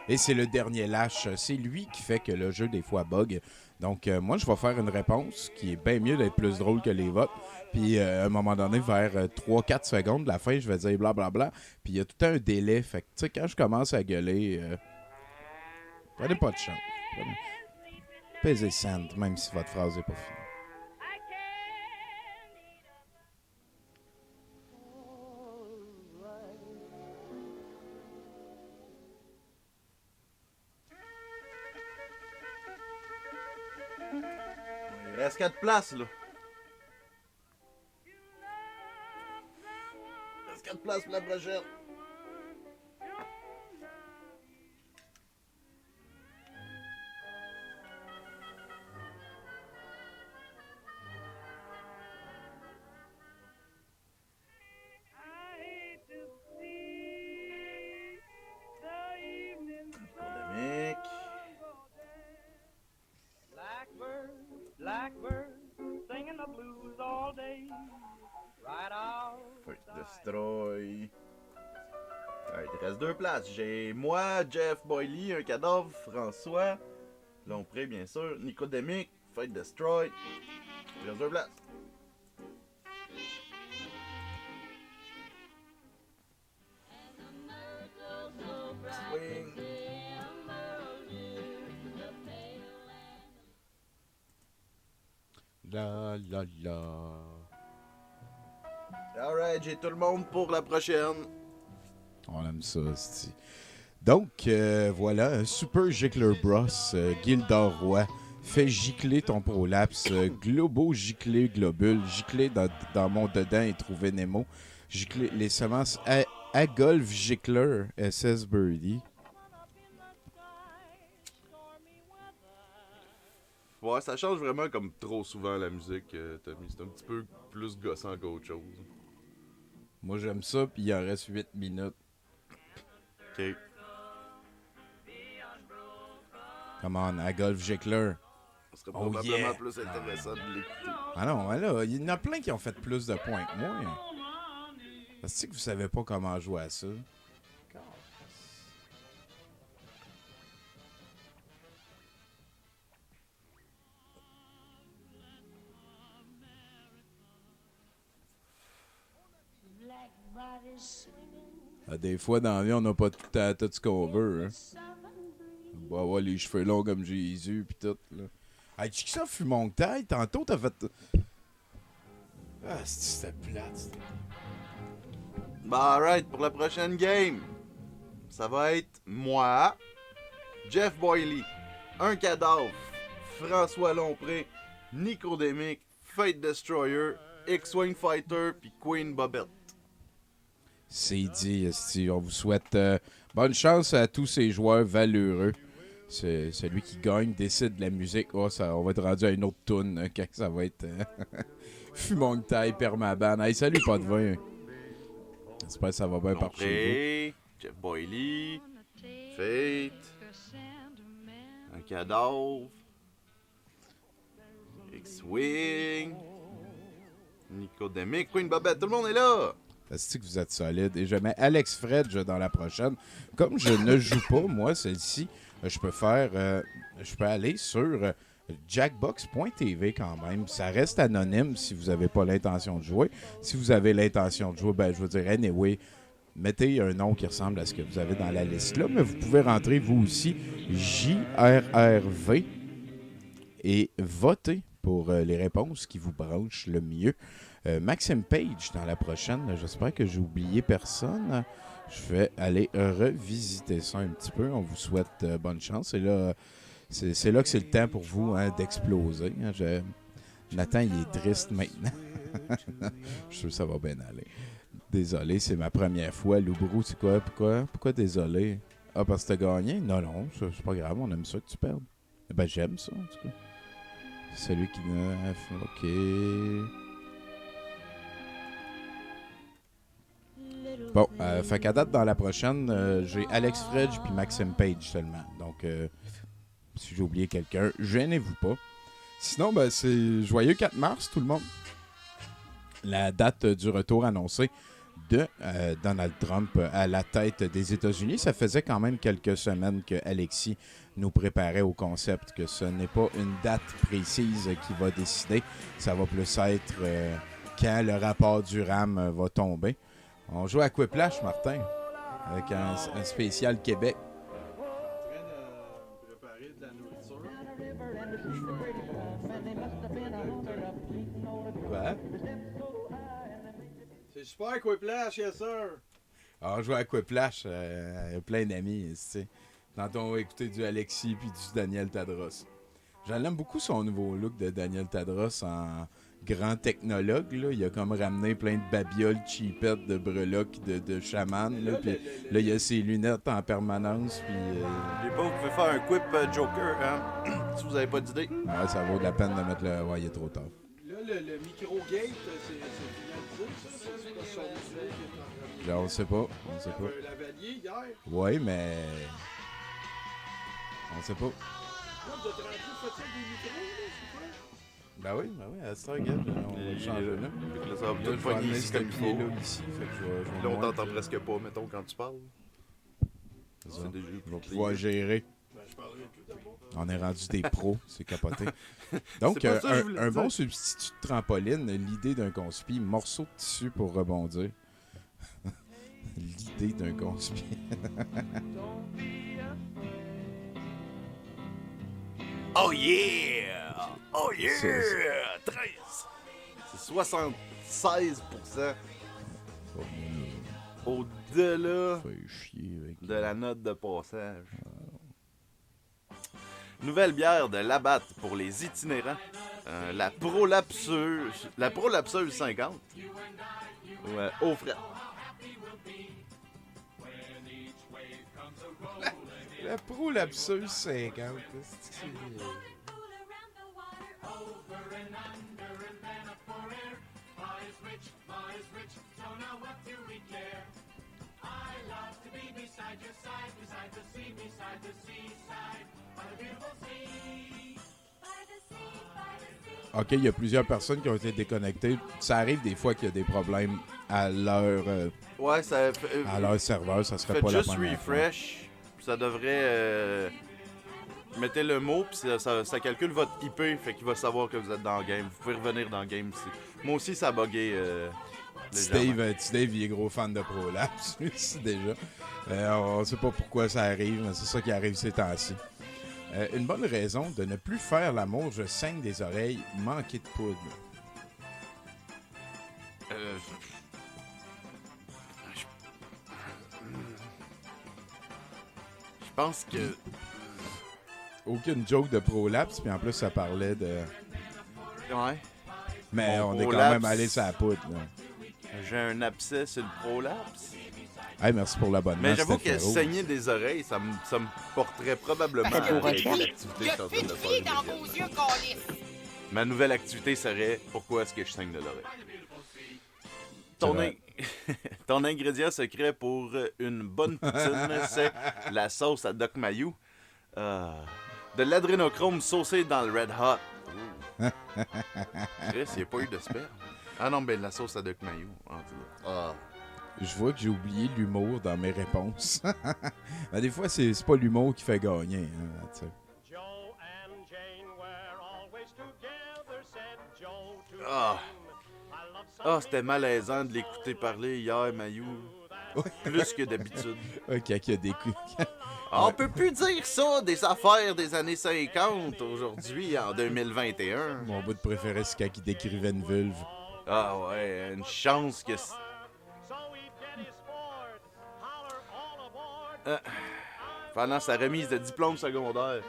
Et c'est le dernier lâche. C'est lui qui fait que le jeu, des fois, bug. Donc, moi, je vais faire une réponse qui est bien mieux d'être plus drôle que les votes. Puis, à un moment donné, vers 3-4 secondes de la fin, je vais dire blablabla. Puis, il y a tout un délai. Fait que, tu sais, quand je commence à gueuler, prenez pas de chance. Pesez send, même si votre phrase n'est pas finie. Il reste 4 places, là. Il reste 4 places pour la prochaine. Pandémique. Blackbird, singing the blues all day. Right out. Fait destroy. Ouais, il te reste 2 places. J'ai moi, Jeff Boyley, un cadavre, François, Lompré, bien sûr, Nicodémique, Fight Destroy. Il reste 2 places. Swing. La la la. Alright, j'ai tout le monde pour la prochaine. On aime ça, c'ti. Donc, voilà, un Super Gicler Bros, Gildor Roy, fait gicler ton prolapse, Globo gicler globule, gicler dans mon dedans et trouver Nemo, gicler les semences à Golf Gicler, SS Birdie. Ouais, ça change vraiment comme trop souvent la musique, Tommy. C'est un petit peu plus gossant qu'autre chose. Moi, j'aime ça, puis il en reste 8 minutes. Ok. Come on, à Golf Gicler. Ce serait Oh, probablement yeah. plus intéressant de l'écouter. Ah non, là, il y en a plein qui ont fait plus de points que moi. Parce que vous savez pas comment jouer à ça. Ah, des fois, dans la vie, on n'a pas tout ce qu'on veut. Hein. On va avoir les cheveux longs comme Jésus, pis tout. Là. Hey, tu sais que ça, fumon que taille? Tantôt, t'as fait... Ah, c'était plate. Bah, alright, pour la prochaine game, ça va être moi, Jeff Boyley, un cadavre, François Lompré, Nicodémique, Fate Destroyer, X-Wing Fighter, puis Queen Bobette. C'est dit, esti. On vous souhaite bonne chance à tous ces joueurs valeureux. C'est celui qui gagne décide de la musique. Oh, ça, on va être rendu à une autre toune hein, quand ça va être Fumon que taille, permaban. Hey, salut, pas de vin. J'espère que ça va bien par chez Lompré, Jeff Boyley, Fate, un cadavre, X-Wing, Nicodémique, Queen Bobette, tout le monde est là! Est-ce que vous êtes solide? Et je mets Alex Fredge dans la prochaine. Comme je ne joue pas, moi, celle-ci, je peux aller sur jackbox.tv quand même. Ça reste anonyme si vous n'avez pas l'intention de jouer. Si vous avez l'intention de jouer, ben je vous dirais, anyway, mettez un nom qui ressemble à ce que vous avez dans la liste là, mais vous pouvez rentrer vous aussi JRRV et voter pour les réponses qui vous branchent le mieux. Maxime Page dans la prochaine. J'espère que j'ai oublié personne. Je vais aller revisiter ça un petit peu. On vous souhaite bonne chance. Et là, c'est là que c'est le temps pour vous hein, d'exploser. Hein. Nathan, il est triste maintenant. Je suis sûr que ça va bien aller. Désolé, c'est ma première fois. Loubrou, c'est quoi? Pourquoi désolé? Ah, parce que t'as gagné? Non, c'est pas grave. On aime ça que tu perdes. Ben, j'aime ça, en tout cas. C'est celui qui... OK... Bon, fait qu'à date, dans la prochaine, j'ai Alex Fredge puis Maxime Page seulement. Donc, si j'ai oublié quelqu'un, gênez-vous pas. Sinon, ben, c'est joyeux 4 mars, tout le monde. La date du retour annoncée de Donald Trump à la tête des États-Unis. Ça faisait quand même quelques semaines que Alexis nous préparait au concept que ce n'est pas une date précise qui va décider. Ça va plus être quand le rapport du RAM va tomber. On joue à Quiplash, Martin, avec un spécial Québec. En train de préparer de la nourriture. Quoi? C'est super Quiplash, yes sir! On joue à Quiplash, plein d'amis, tu sais. Tantôt, on va écouter du Alexis puis du Daniel Tadros. J'aime beaucoup son nouveau look de Daniel Tadros en grand technologue. Là. Il a comme ramené plein de babioles cheapettes, de breloques, de chaman. Là, puis là, il a ses lunettes en permanence. Puis, N'oubliez pas, vous pouvez faire un Quip Joker, hein? Si vous avez pas d'idée. ouais, ça vaut la peine de mettre le... Ouais, il est trop tard. Là, le micro-gate, c'est finalisé, ça? C'est pas son visuel qui est en train de... Là, on sait pas. On sait pas. Lavalier, hier. Oui, mais... On sait pas. Là, vous êtes rendu, vous faites ça avec des micros, là, c'est quoi? Ben oui, à ça, regarde, on va le changer là. Là, ça va Là, tout je vais pogner amener ici ce comme il faut. pied-là ici, fait que je vais Là, on moins- t'entend presque pas, mettons, quand tu parles. C'est ça. C'est déjà Je vais plié. pouvoir gérer. Ben, je parlerai plus d'abord. On est rendu des pros, c'est capoté. Donc, C'est pas ça que je voulais un dire. bon substitut de trampoline, l'idée d'un conspi, morceau de tissu pour rebondir. L'idée d'un conspi. Oh yeah! Oh yeah! C'est- 13! C'est 76% au-delà Fait chier avec... de la note de passage. Nouvelle bière de Labatt pour les itinérants. La Prolapseuse 50. Ouais, au frais. La prolapseuse 50. c'est- OK, il y a plusieurs personnes qui ont été déconnectées. Ça arrive des fois qu'il y a des problèmes à Ouais, ça à leur serveur. Ça serait faites pas la juste première fois. refresh. Puis ça devrait. Mettez le mot, puis ça calcule votre IP, fait qu'il va savoir que vous êtes dans le game. Vous pouvez revenir dans le game aussi. Moi aussi, ça a bugué. légèrement. Dave, il est gros fan de Prolapse, lui aussi, déjà. On sait pas pourquoi ça arrive, mais c'est ça qui arrive ces temps-ci. Une bonne raison de ne plus faire l'amour, je saigne des oreilles, manquer de poudre. Je pense que. Aucune joke de Prolapse, puis en plus, ça parlait de... Ouais. Mais Mon on est quand Prolapse. même allé sur la poudre. Là. J'ai un abcès sur le prolapse. Hey, merci pour l'abonnement. Mais j'avoue c'était que Féroce. saigner des oreilles, ça me porterait probablement Parce que à vous arrêter retenez. l'activité Il y que a je suis en train de fui faire dans vos immédiatement. yeux, câlisse. Ma nouvelle activité serait pourquoi est-ce que je saigne de l'oreille. C'est Ton, vrai. Ton ingrédient secret pour une bonne poutine, c'est la sauce à Doc Mayou. De l'adrénochrome saucé dans le Red Hot. Chris, il n'y a pas eu de sperme. Ah non, ben la sauce à Doc Mayou. Je vois que j'ai oublié l'humour dans mes réponses. Ben, des fois, c'est pas l'humour qui fait gagner. Hein, tu sais. Joe and Jane were always together, said Joe to Ah. Jane. I love Ah, c'était malaisant de l'écouter parler hier, Mayou. Plus que d'habitude. Ok, il y a des coups. On peut plus dire ça des affaires des années 50 aujourd'hui, en 2021. Mon bout de préféré, c'est quand il décrivait une vulve. Ah ouais, une chance que... so he'd get his sport. Holler all aboard Pendant sa remise de diplôme secondaire,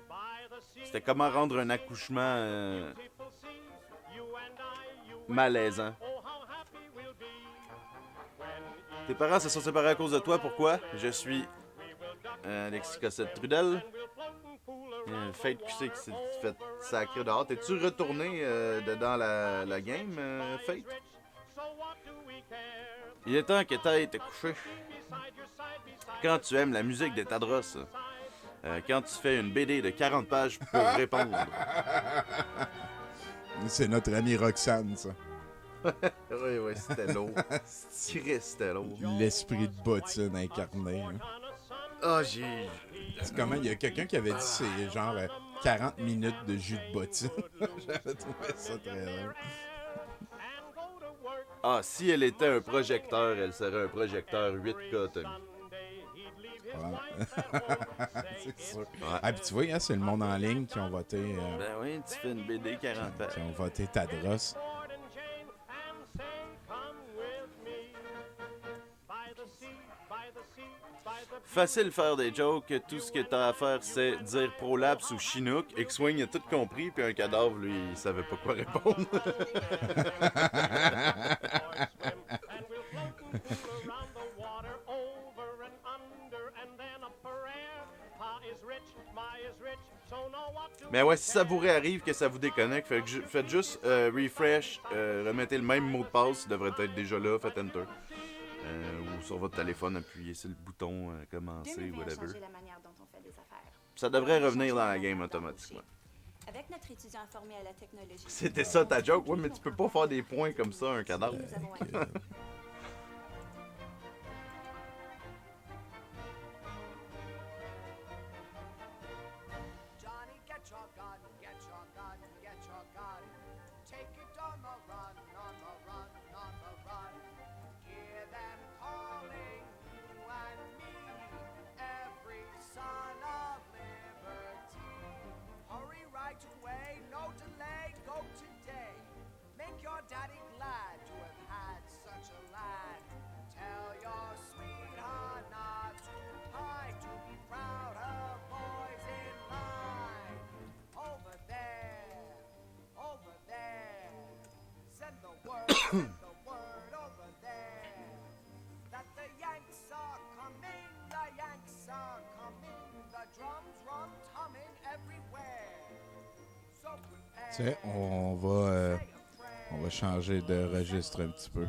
by the sea. c'était comment rendre un accouchement People see you and I, you malaisant. oh how happy we'll be when Tes parents se sont séparés à cause de toi, pourquoi? Je suis Alexis Cossette-Trudel. we'll float and fool around. Fate QC qui s'est fait sacrer dehors. T'es-tu retourné dedans la game, Fate? So what do we care? Il est temps que t'ailles te coucher. Quand tu aimes la musique des Tadros, quand tu fais une BD de 40 pages pour répondre. C'est notre amie Roxane, ça. Oui, c'était lourd. C'était lourd. L'esprit de bottine incarné. Hein. Ah, j'ai... C'est comment, il y a quelqu'un qui avait dit c'est genre 40 minutes de jus de bottine. J'avais trouvé ça très drôle. Ah, si elle était un projecteur, elle serait un projecteur 8K, Tommy. Ouais. C'est sûr. Ouais. Ah, puis tu vois, hein, c'est le monde en ligne qui ont voté. Ben oui, tu fais une BD 40 pages. Qui ont voté Tadros. Facile de faire des jokes, tout ce que t'as à faire, c'est dire Prolapse ou Chinook. X-Wing a tout compris, puis un cadavre, lui, il savait pas quoi répondre. Mais ouais, si ça vous réarrive que ça vous déconnecte, faites juste refresh, remettez le même mot de passe, il devrait être déjà là, faites Enter. Ou sur votre téléphone, appuyez sur le bouton commencer, whatever. Ça devrait revenir dans la game automatiquement. Avec notre étudiant formé à la technologie. C'était ça ta joke? Ouais, mais tu peux pas faire des points comme ça, un cadavre. Nous avons Johnny, get your gun, get your gun, get your gun. Take it on the run, on the run, on the run. Hear them calling you and me, every son of liberty. Hurry right away, no delay, go today. Make your daddy glad to have had such a lad. Tell your sweetheart not to hide, to be proud her boys in line. Over there, send the word over there. That the Yanks are coming, the drums rum-tumming everywhere. So prepare. Tu sais, on va changer de registre un petit peu.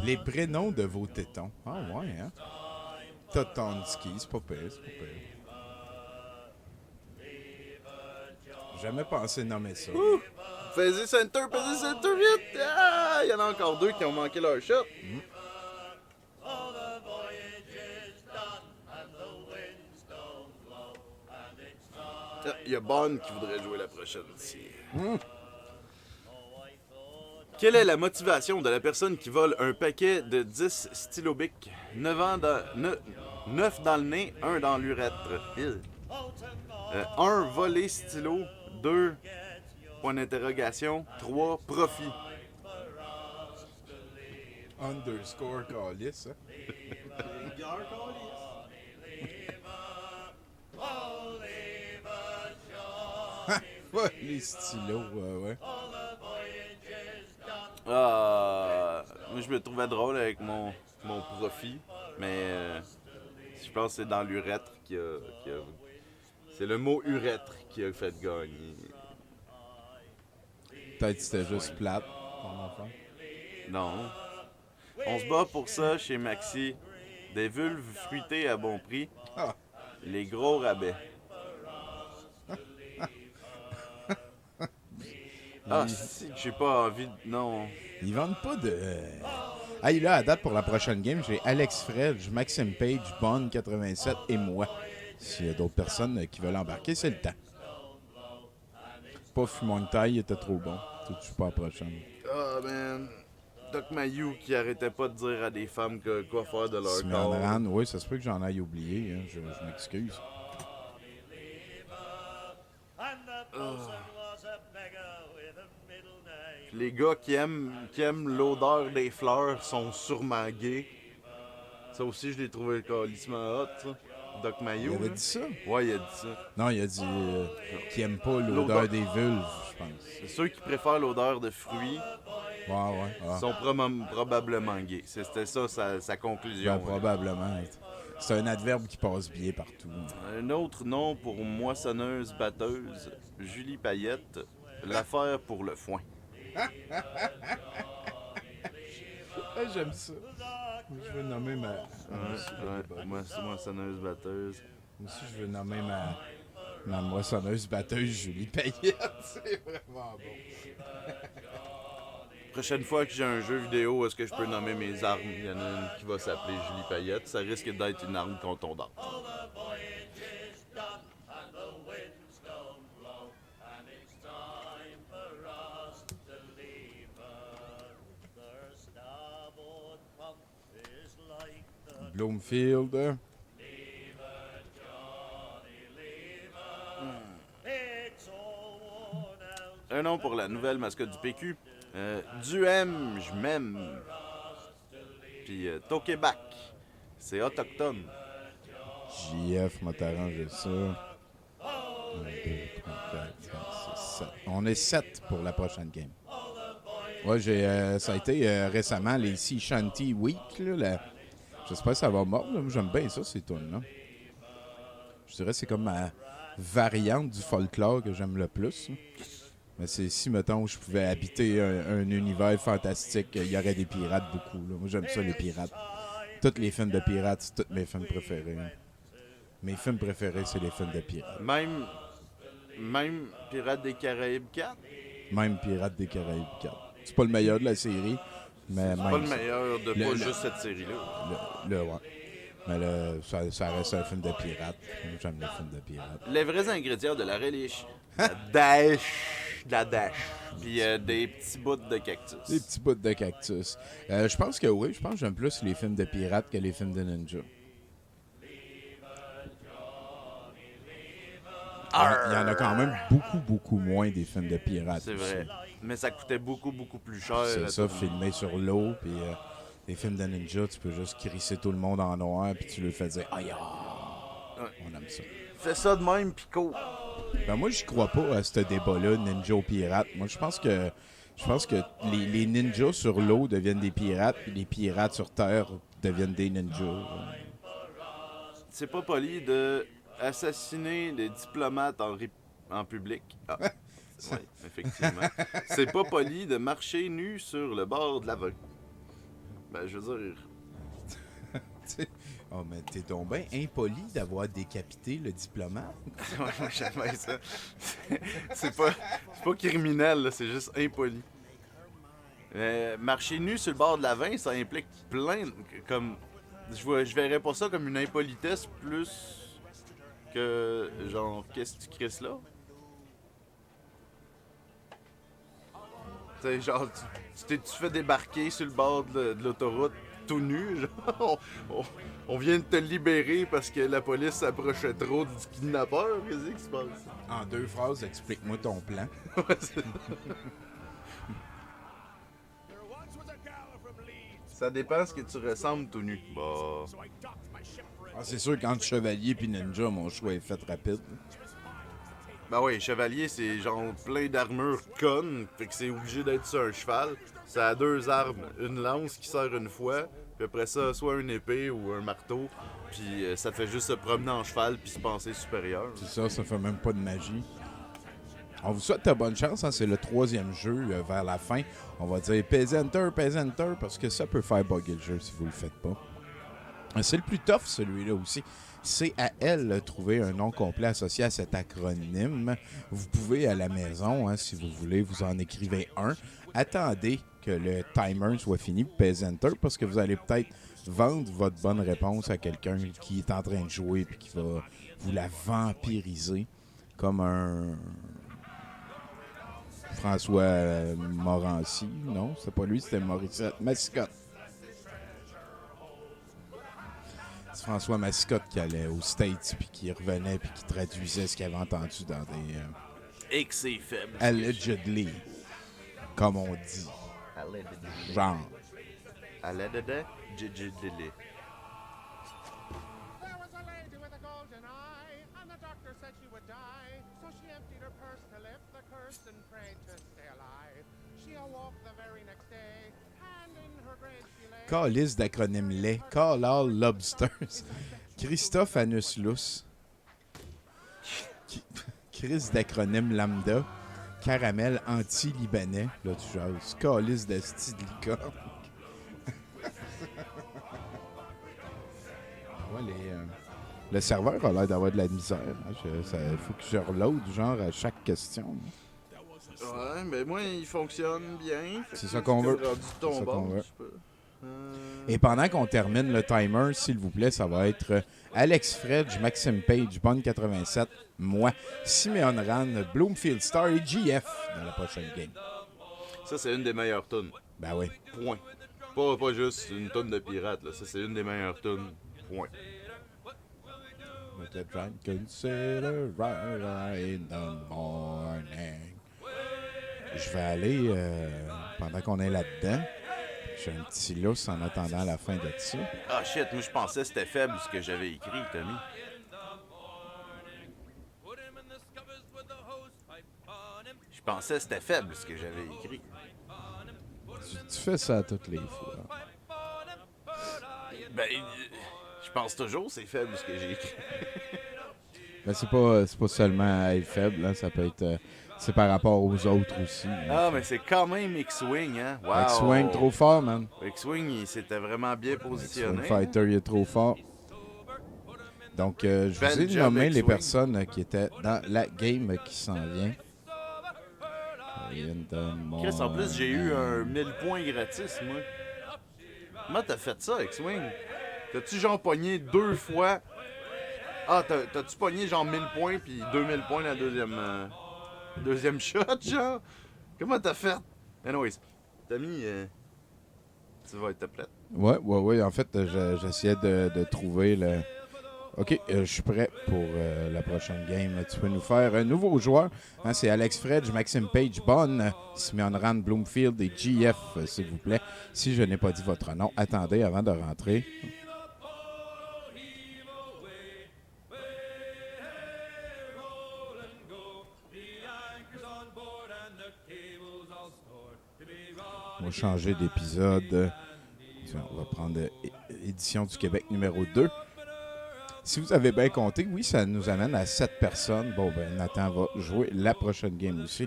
Les prénoms de vos tétons. Ah ouais, hein? Totonski, c'est pas pire, c'est pas pire. Jamais pensé nommer ça. Fais-y center vite! Ah, il y en a encore deux qui ont manqué leur shot. Il y a Bond qui voudrait jouer la prochaine ici. Quelle est la motivation de la personne qui vole un paquet de 10 stylos Bic? 9 dans le nez, 1 dans l'urètre. 1. Voler stylo. 2. Point d'interrogation. 3. Profit. Underscore calice, hein? Ouais, les stylos, ouais. Moi, je me trouvais drôle avec mon profit, mais je pense que c'est dans l'urètre qui a... C'est le mot urètre qui a fait gagner. Peut-être que c'était juste plate, ton enfant. Non. On se bat pour ça chez Maxi. Des vulves fruitées à bon prix. Ah. Les gros rabais. Ah, si, j'ai pas envie de... Non. Ils vendent pas de... Hey, là, à date, pour la prochaine game, j'ai Alex Fredge, Maxime Page, Bond 87 et moi. S'il y a d'autres personnes qui veulent embarquer, c'est le temps. Pas Fumon de taille, il était trop bon. Tout de suite pas la prochaine. Ah, man. Doc Mayou qui arrêtait pas de dire à des femmes quoi faire de leur Simeon corps. Rand, oui, ça se peut que j'en aille oublié. Hein. Je m'excuse. Puis les gars qui aiment l'odeur des fleurs sont sûrement gays. Ça aussi, je l'ai trouvé calissement hot, ça. Doc Mayou. Il avait là. dit ça? Ouais, il a dit ça. Non, il a dit qu'il aime pas l'odeur L'odeur. des vulves, je pense. C'est ceux qui préfèrent l'odeur de fruits Ouais. Ah. sont probablement gays. C'était ça sa conclusion. Ben, probablement. C'est un adverbe qui passe bien partout. Un autre nom pour moissonneuse-batteuse, Julie Payette, l'affaire pour le foin. Ah, j'aime ça. Je veux nommer ma... Moissonneuse-batteuse. Moi aussi, je veux nommer ma moissonneuse-batteuse Julie Payette. C'est vraiment bon. Prochaine fois que j'ai un jeu vidéo, est-ce que je peux nommer mes armes? Il y en a une qui va s'appeler Julie Payette. Ça risque d'être une arme contondante. Bloomfield. Un nom pour la nouvelle mascotte du PQ. Duhem, je m'aime. Puis Tokebac, c'est autochtone. JF m'a arrangé ça. 1, 2, 3, 4, 5, 6, 7. On est 7 pour la prochaine game. Ouais, ça a été récemment les Sea Shanty Week. Là, j'espère que ça va mordre. Moi, j'aime bien ça, ces tunes-là. Je dirais que c'est comme ma variante du folklore que j'aime le plus. Mais c'est si, mettons, je pouvais habiter un univers fantastique, il y aurait des pirates beaucoup. Là. Moi, j'aime ça, les pirates. Tous les films de pirates, c'est tous mes films préférés. Mes films préférés, c'est les films de pirates. Même Pirates des Caraïbes 4? Même Pirates des Caraïbes 4. C'est pas le meilleur de la série, mais C'est même pas le meilleur de pas juste cette série-là. Ouais. Mais ça reste un film de pirates. J'aime les films de pirates. Les vrais ingrédients de la relish. La dash. Puis des petits bouts de cactus. Des petits bouts de cactus. Je pense que oui. Je pense que j'aime plus les films de pirates que les films de ninja. Il y en a quand même beaucoup moins des films de pirates. C'est vrai. Aussi. Mais ça coûtait beaucoup plus cher. C'est ça, filmé sur l'eau. Puis les films de ninja, tu peux juste crisser tout le monde en noir. Puis tu le fais dire aïe. On aime ça. Fais ça de même, Pico. Ben moi, j'y crois pas à ce débat-là, ninja ou pirate. Moi, je pense que les ninjas sur l'eau deviennent des pirates, puis les pirates sur terre deviennent des ninjas. C'est pas poli de assassiner des diplomates en public. Ah, oui, effectivement. C'est pas poli de marcher nu sur le bord de la vague. Ben, je veux dire... Oh, mais t'es donc bien impoli d'avoir décapité le diplomate. Ouais, moi, j'aime bien ça. C'est pas criminel, là, c'est juste impoli. Marcher nu sur le bord de la Vin, ça implique plein... Comme... Je verrais pas ça comme une impolitesse plus que... Genre, qu'est-ce que tu crisses là? Tu sais, genre, tu fais débarquer sur le bord de l'autoroute tout nu, genre, on vient de te libérer parce que la police s'approchait trop du kidnappeur. Qu'est-ce qui se passe? En 2 phrases, explique-moi ton plan. Ça dépend ce que tu ressembles tout nu. Bah. Ah, c'est sûr, qu'entre chevalier puis ninja, mon choix est fait rapide. Ben oui, chevalier, c'est genre plein d'armures connes, fait que c'est obligé d'être sur un cheval. Ça a 2 armes, une lance qui sert une fois, puis après ça, soit une épée ou un marteau, puis ça fait juste se promener en cheval puis se penser supérieur. C'est ça fait même pas de magie. On vous souhaite bonne chance, hein? C'est le 3e jeu vers la fin. On va dire Peasenter, parce que ça peut faire bugger le jeu si vous le faites pas. C'est le plus tough, celui-là aussi. C'est à elle de trouver un nom complet associé à cet acronyme. Vous pouvez, à la maison, hein, si vous voulez, vous en écrivez un. Attendez que le timer soit fini pour Peasenter, parce que vous allez peut-être vendre votre bonne réponse à quelqu'un qui est en train de jouer et qui va vous la vampiriser comme un François Morancy. Non, c'est pas lui, c'était Morissette. Mascotte. C'est François Mascotte qui allait aux States puis qui revenait puis qui traduisait ce qu'il avait entendu dans des... Et que c'est faible. Allegedly, comme on dit. Genre. Allegedly. There was a lady with a golden eye, and the doctor said she would die. So she emptied her purse to lift the curse and prayed to stay alive. She awoke the very next day, and in her grave she lay. Calice d'acronyme lait. Call all lobsters. Christophe Anus-Lous. Chris d'acronyme lambda. Caramel anti-libanais. Là, tu genre, scalisse de style de licorne. Ouais, le serveur a l'air d'avoir de la misère. Il faut que je reload, genre, à chaque question. Ouais, mais moi, il fonctionne bien. C'est ça qu'on veut. C'est ça qu'on veut. Et pendant qu'on termine le timer, s'il vous plaît, ça va être Alex Fredge, Maxime Page, Bonne 87, moi, Simeon Ran, Bloomfield Star et GF dans la prochaine game. Ça, c'est une des meilleures tunes. Ben oui. Point. Pas juste une tune de pirate, là. Ça, c'est une des meilleures tunes. Point. With a drunken sailor right in the morning. Je vais aller, pendant qu'on est là-dedans, j'ai un petit lousse en attendant la fin de ça. Ah shit, moi je pensais que c'était faible ce que j'avais écrit, Tommy. Je pensais que c'était faible ce que j'avais écrit. Tu fais ça toutes les fois. Ben, je pense toujours que c'est faible ce que j'ai écrit. Ben, c'est pas seulement être faible, hein, ça peut être... c'est par rapport aux autres aussi. Ah, mais c'est quand même X-Wing, hein? Wow. X-Wing trop fort, man. X-Wing, il s'était vraiment bien positionné. X-Wing Fighter, il est trop fort. Donc, je vous ai nommé les personnes qui étaient dans la game qui s'en vient. Chris, en plus, j'ai eu un 1000 points gratis, moi. Comment t'as fait ça, X-Wing? T'as-tu genre pogné 2 fois? Ah, t'as-tu pogné genre 1000 points puis 2000 points la deuxième shot, genre? Comment t'as fait? Anyways, Tommy, tu vas être prête. Ouais. En fait, j'essayais de trouver le... OK, je suis prêt pour la prochaine game. Tu peux nous faire un nouveau joueur. Hein, c'est Alex Fredge, Maxime Page, Bonne, Simeon Rand, Bloomfield et GF, s'il vous plaît. Si je n'ai pas dit votre nom, attendez avant de rentrer. On va changer d'épisode. On va prendre édition du Québec numéro 2. Si vous avez bien compté, oui, ça nous amène à 7 personnes. Bon, ben Nathan va jouer la prochaine game aussi.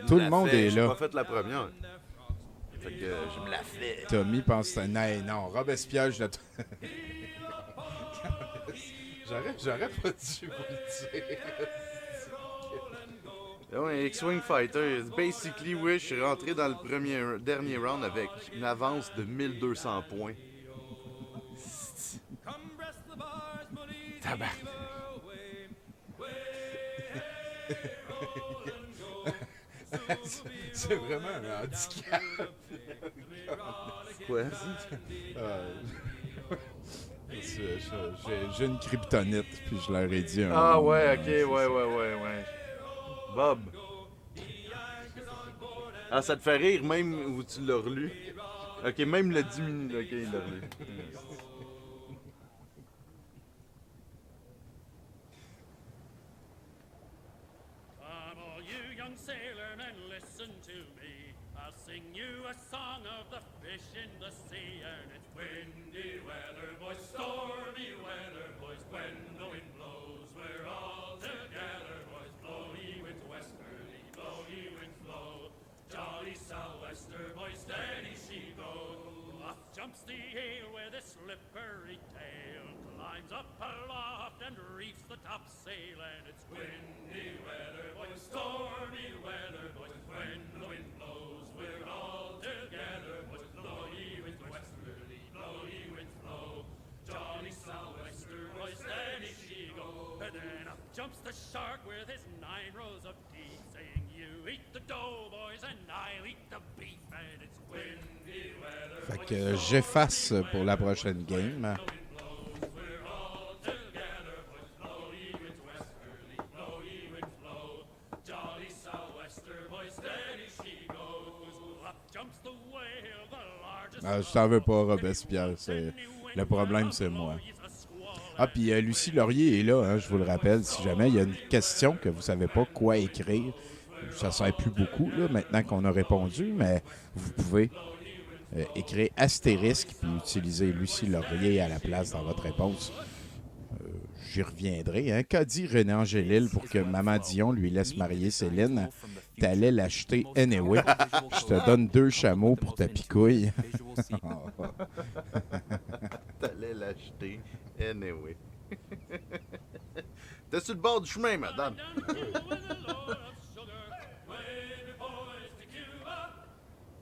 Tout le monde est là. J'ai pas fait la première. Fait que je me la fais. Tommy pense que non, Robespierre, je J'aurais pas dû vous le dire. Ouais, X-Wing Fighter, basically, oui, je suis rentré dans le dernier round avec une avance de 1200 points. Tabac. C'est vraiment un handicap. Quoi? J'ai une kryptonite, puis je leur ai dit Ah ouais, ok, ouais. Bob. Ah, ça te fait rire même où tu l'as relu? Ok, même le 10 minutes, ok, il l'a relu. Come all you young sailormen, listen to me. I'll sing you a song of the fish in the sea, and it's windy weather, boys, stormy weather, boys. When the wind blows, we're all together, boys. Blow ye winds westerly, blow ye winds blow. Jolly sou'wester, boys, steady she goes. Off jumps the eel with his slippery tail, climbs up aloft and reefs the topsail, and it's windy weather, boys, stormy weather, boys. When the wind blows, we're all together, boys. Blow ye winds westerly, blow ye winds blow. Jolly sou'wester, boys, steady she goes. And then up jumps the shark with his 9 rows of teeth, saying, you eat the dough, boys, and I'll eat the beef, and it's windy weather. Fait que j'efface pour la prochaine game. Je t'en veux pas, Robespierre. Le problème, c'est moi. Ah, puis Lucie Laurier est là, hein, je vous le rappelle. Si jamais il y a une question que vous ne savez pas quoi écrire, ça ne sert plus beaucoup là, maintenant qu'on a répondu, mais vous pouvez écrire astérisque puis utiliser Lucie Laurier à la place dans votre réponse. j'y reviendrai. Hein. Qu'a dit René Angélil pour que Maman Dion lui laisse marier Céline? T'allais l'acheter anyway. Je te donne 2 chameaux pour ta picouille. T'allais l'acheter anyway. T'es sur le bord du chemin, madame.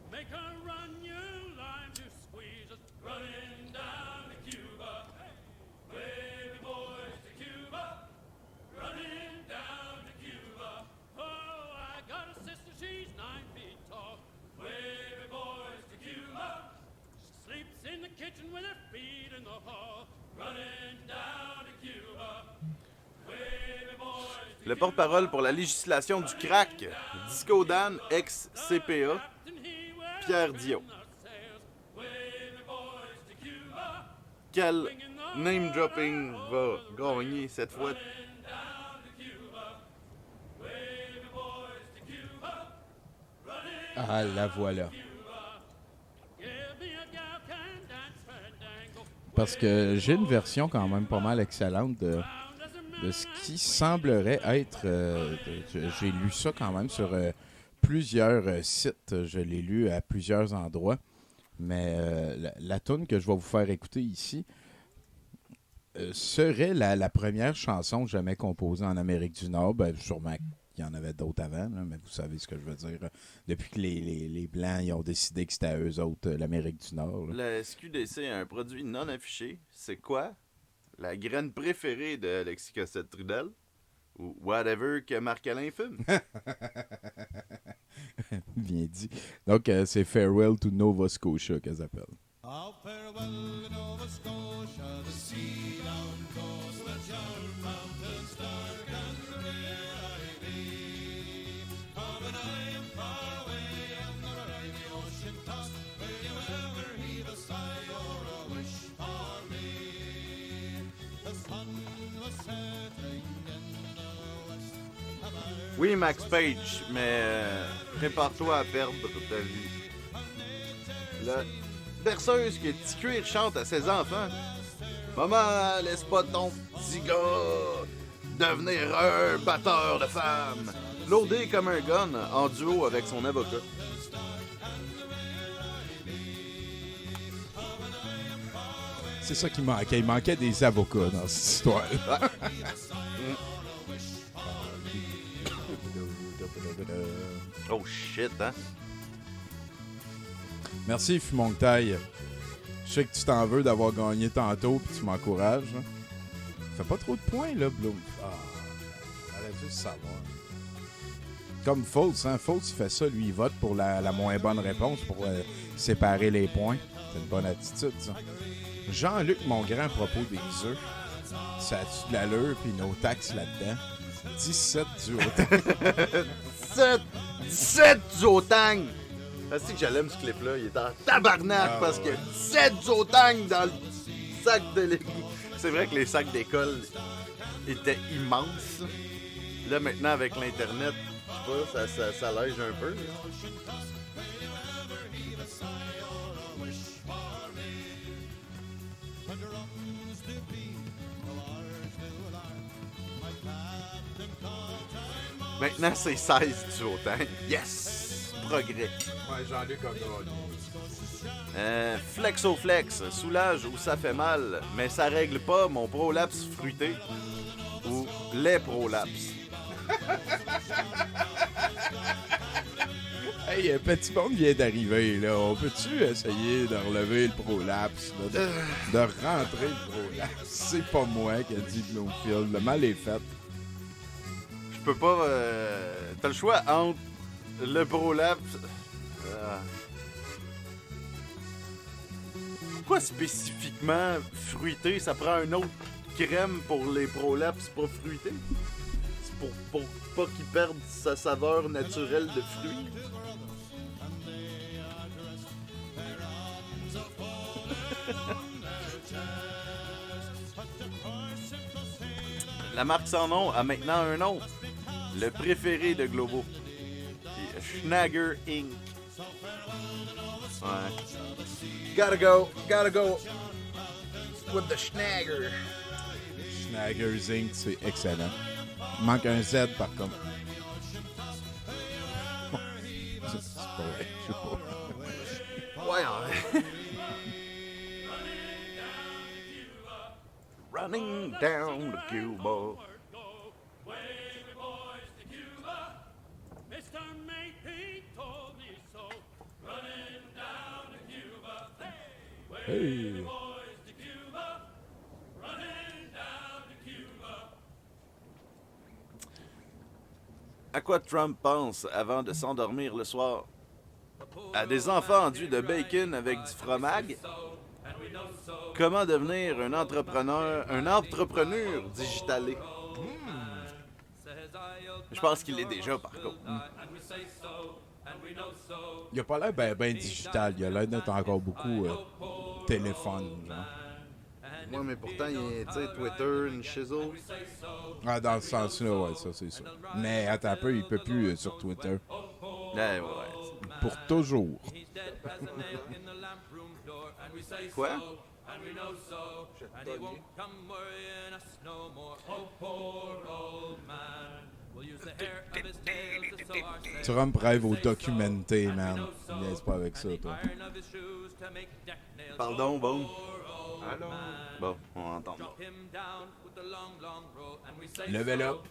Make a run, you lime to squeeze us, running down to Cuba. Baby boys to Cuba, running down to Cuba. Oh, I got a sister, she's 9 feet tall. Baby boys to Cuba, she sleeps in the kitchen with her feet in the hall. Running down to Cuba. Baby boys to Le porte-parole pour la législation du crack, Disco Dan, ex-CPA, Pierre Diot. Quel name-dropping va gagner cette fois? Ah, la voilà. Parce que j'ai une version quand même pas mal excellente de ce qui semblerait être... j'ai lu ça quand même sur plusieurs sites. Je l'ai lu à plusieurs endroits. Mais la toune que je vais vous faire écouter ici serait la première chanson jamais composée en Amérique du Nord. Ben, sûrement qu'il y en avait d'autres avant, là, mais vous savez ce que je veux dire. Depuis que les Blancs ils ont décidé que c'était à eux autres, l'Amérique du Nord. Là. La SQDC a un produit non affiché. C'est quoi? La graine préférée de Alexis Cossette-Trudel? Ou whatever que Marc-Alain fume? Bien dit. Donc, c'est Farewell to Nova Scotia qu'elle s'appelle. Oh, farewell to Nova Scotia, the sea down coast, let your mountains dark and drear I be. Oh, but I am far away on the briny ocean tossed, will you ever heave a sigh or a wish for me? The sun was setting in the west. Oui, Max Page, mais prépare-toi à perdre ta vie. La berceuse que Petit Cuir chante à ses enfants. Maman, laisse pas ton petit gars devenir un batteur de femmes. Lourdé comme un gun en duo avec son avocat. C'est ça qui manquait. Il manquait des avocats dans cette histoire. Oh shit, hein? Merci, Fumonctaille. Je sais que tu t'en veux d'avoir gagné tantôt puis tu m'encourages. Hein. Fais pas trop de points, là, Bloom. Ah, j'aurais dû le savoir. Comme Fultz, hein. Fultz, il fait ça. Lui, il vote pour la moins bonne réponse pour séparer les points. C'est une bonne attitude, ça. Jean-Luc Mongrain, à propos des œufs. Ça a-tu de l'allure puis nos taxes là-dedans? 17 du Haut-Tang. 17 du Haut-Tang! C'est que j'allais ce clip-là, il est en tabarnak parce que 17 du Haut-Tang dans le sac de l'école. C'est vrai que les sacs d'école étaient immenses. Là, maintenant, avec l'Internet, je sais pas, ça allège un peu. Maintenant, c'est 16 du Haut-Tang. Yes! Progrès. Ouais, Jean-Luc a gagné. Flexoflex, soulage où ça fait mal, mais ça règle pas mon prolapse fruité. Ou les prolapses. Hey, Petit Monde vient d'arriver, là. On peut-tu essayer de relever le prolapse, là, de rentrer le prolapse? C'est pas moi qui a dit Bloomfield. Le mal est fait. Je peux pas... T'as le choix entre le prolapse... Pourquoi spécifiquement fruité? Ça prend un autre crème pour les prolapses pas fruités? C'est pour pas qu'ils perdent sa saveur naturelle de fruits? La marque sans nom a maintenant un nom. Le préféré de Globo. Schnagger Inc. Ouais. Gotta go with the Schnagger. Snaggers Inc., c'est excellent. Il manque un Z, par contre. C'est pas vrai, je sais pas. Ouais, Running down to Cuba. Mr. Makepeace told me so. Running down to Cuba. Hey, Hey. boys to Cuba. Running down to Cuba. À quoi Trump pense avant de s'endormir le soir? À des enfants enduits de bacon avec du fromage? Comment devenir un entrepreneur digitalé? Je pense qu'il est déjà, par contre. Il a pas l'air ben digital. Il a l'air d'être encore beaucoup téléphone, genre. Moi, mais pourtant, il est, tu sais, Twitter, une chisel. Ah, dans ce sens-là, ouais, ça, c'est ça. Mais attends un peu, il peut plus sur Twitter. Ouais. Pour toujours. Quoi? Trump rêve au documenté, man. Niaise pas avec ça, toi. Pardon, bon. Bon, on entend. Level up.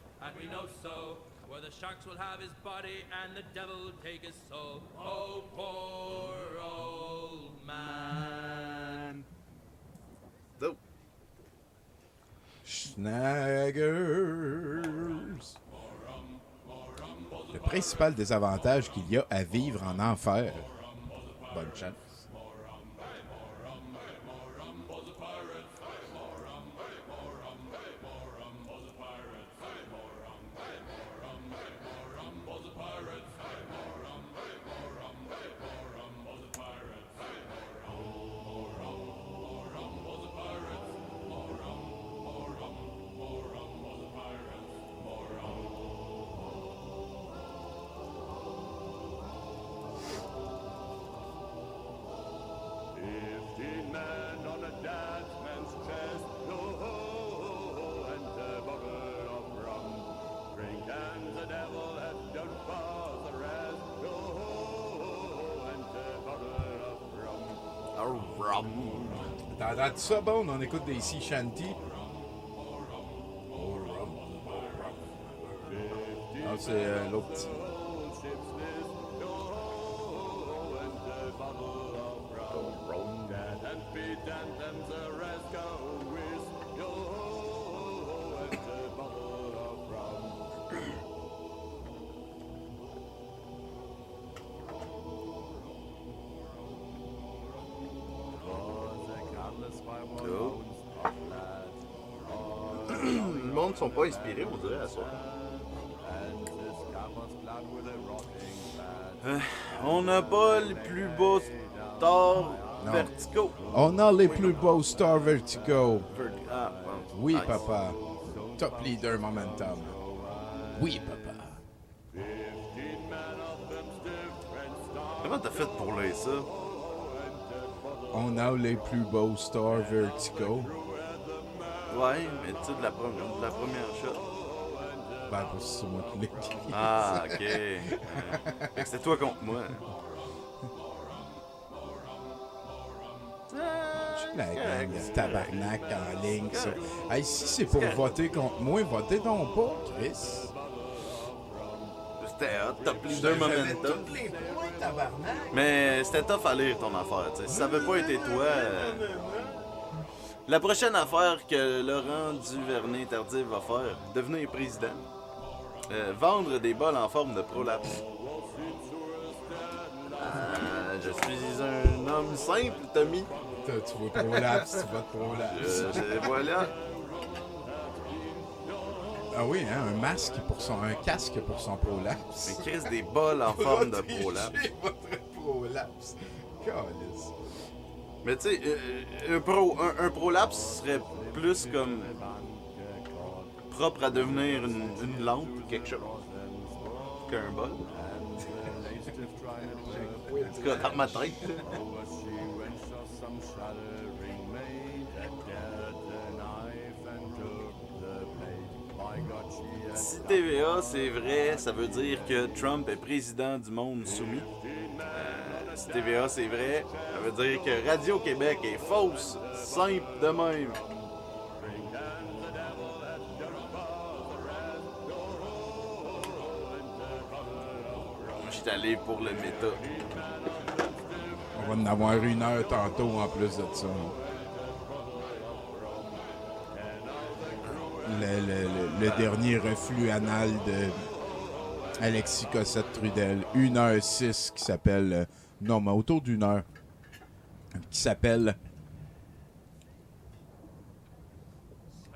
Where the sharks will have his body and the devil take his soul. Oh, poor old man. So, Snaggers. Le principal désavantage qu'il y a à vivre en enfer. Bonne chance. T'entends ça, bon? On écoute des sea shanty. Ah, c'est l'autre petit. le monde sont pas inspirés, on dirait, à soi. On n'a pas les plus beaux stars Non. verticaux. On a les plus beaux stars verticaux. Ah, bon. Oui, Nice. papa. Top leader momentum. Oui, papa. Comment t'as fait pour lire ça? On a les plus beaux stars verticaux. Ouais, mais tu sais, de la première shot. Ben, parce que c'est moi qui l'ai écrit. Ah, ok. Fait que c'était toi contre moi. La gang de tabarnak en ligne, ça. Hey, si c'est pour voter contre moi, votez donc pas, Chris. C'était hot, top leader momentum. Mais c'était tough à lire ton affaire, tu sais. Si ça avait pas été toi... La prochaine affaire que Laurent Duvernay-Tardif va faire, devenir président. Vendre des bols en forme de prolapse. Je suis un homme simple, Tommy. Tu veux prolapse, tu votes prolapse. Voilà. Ah oui, hein, un casque pour son prolapse. Une crise des bols en forme de prolapse. Protéger votre prolapse. Calice. Mais tu sais, un prolapse serait plus comme propre à devenir une lampe ou quelque chose qu'un bol. En tout cas, dans ma tête. Si TVA c'est vrai, ça veut dire que Trump est président du monde soumis. Si TVA c'est vrai, ça veut dire que Radio-Québec est fausse. Simple de même. Moi, j'étais allé pour le méta. On va en avoir 1 heure tantôt en plus de ça. Le dernier reflux anal de Alexis Cossette-Trudel. 1h06 qui s'appelle... non, mais autour d'1 heure. Qui s'appelle...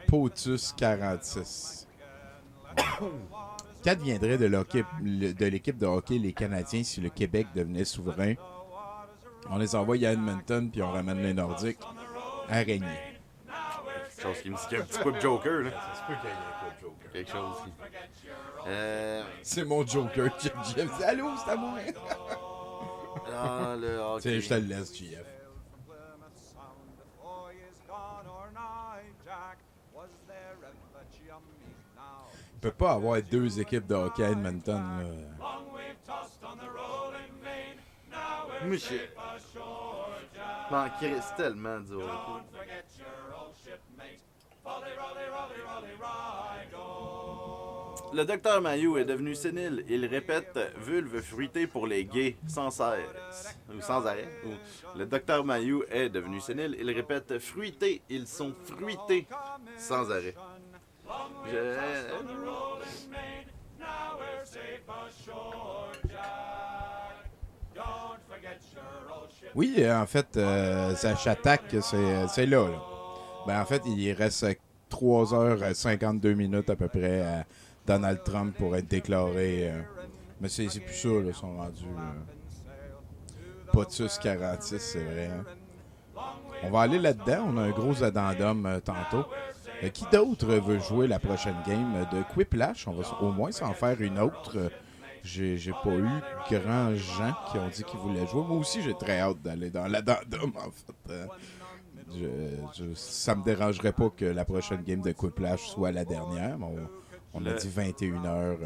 Potus 46. Qu'adviendrait de l'équipe de hockey les Canadiens si le Québec devenait souverain? On les envoie à Edmonton puis on ramène les Nordiques à régner. Chose qui me dit qu'il y a un petit coup de Joker, là. Ça se peut qu'il y ait un coup de Joker. Quelque chose. C'est mon Joker, Jeff. Allô, c'est à moi. Ah, le hockey. Tiens, je te le laisse, JF. Il peut pas avoir 2 équipes de hockey à Edmonton. Là. Moi, je m'en crisse tellement du hockey. Le docteur Mayou est devenu sénile. Il répète vulve fruitée pour les gays sans cesse. Ou sans arrêt. Ou, le docteur Mayou est devenu sénile. Il répète fruité. Ils sont fruités sans arrêt. Oui, en fait, Sacha Tac, c'est là. Ben, en fait, il reste 3h52 à peu près à Donald Trump pour être déclaré. Mais c'est plus ça, là, ils sont rendus. Potus 46, c'est vrai. Hein? On va aller là-dedans. On a un gros addendum tantôt. Qui d'autre veut jouer la prochaine game de Quiplash? On va au moins s'en faire une autre. J'ai pas eu grand gens qui ont dit qu'ils voulaient jouer. Moi aussi, j'ai très hâte d'aller dans l'addendum, en fait. Ça me dérangerait pas que la prochaine game de Quiplash soit la dernière. On a dit 21h.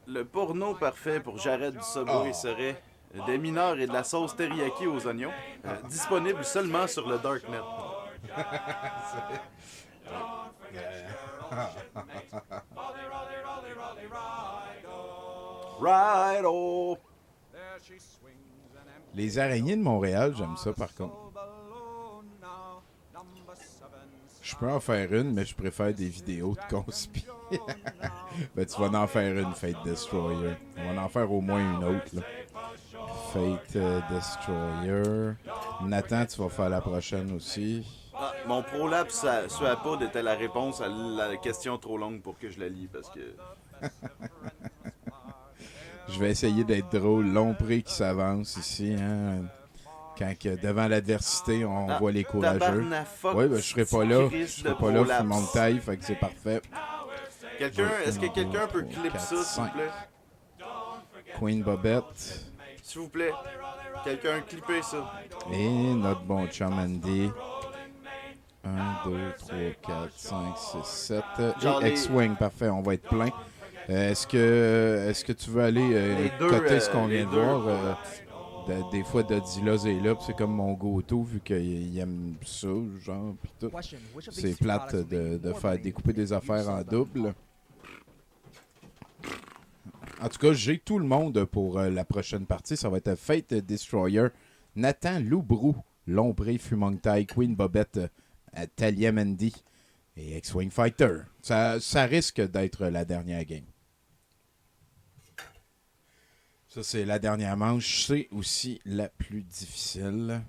Le porno parfait pour Jared du Subway serait des mineurs et de la sauce teriyaki aux oignons. Disponible seulement sur le Darknet. Righto! Les araignées de Montréal, j'aime ça par contre. Je peux en faire une, mais je préfère des vidéos de conspi. Ben, tu vas en faire une, Fate Destroyer. On va en faire au moins une autre. Là. Fate Destroyer. Nathan, tu vas faire la prochaine aussi. Ah, mon prolapse sur la poudre était la réponse à la question trop longue pour que je la lis parce que... Je vais essayer d'être drôle. Lompré qui s'avance ici. Hein? Quand devant l'adversité, on voit les courageux. Oui, ben, je serai pas là. Je serai pas là pour mon taille, fait que c'est parfait. Est-ce que quelqu'un peut clipper ça, s'il vous plaît? Queen Bobette. S'il vous plaît, quelqu'un clipper ça. Et notre bon chum Andy. 1, 2, 3, 4, 5, 6, 7. Et X-Wing, parfait, on va être plein. Est-ce que tu veux aller coter ce qu'on vient de voir? Des fois, Dodila est là, c'est comme mon go-to, vu qu'il aime ça, genre, pis tout. C'est plate de faire découper des affaires en double. En tout cas, j'ai tout le monde pour la prochaine partie. Ça va être Fate Destroyer, Nathan Loubrou, Lombré Fumongtail, Queen Bobette, Talia Mendy et X-Wing Fighter. Ça risque d'être la dernière game. Ça, c'est la dernière manche. C'est aussi la plus difficile.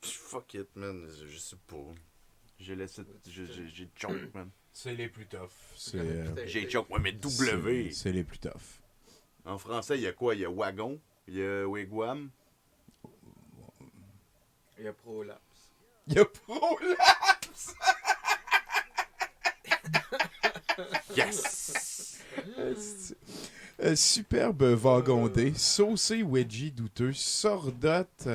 Fuck it, man. Je sais pas. J'ai laissé... J'ai choke, man. C'est les plus tough. J'ai choc, ouais, mais W. C'est les plus tough. En français, il y a quoi? Il y a wagon, il y a wigwam. Il y a Prolapse. Il y a Prolapse! Yes! Superbe vagondé, saucé wedgie douteux, sordote,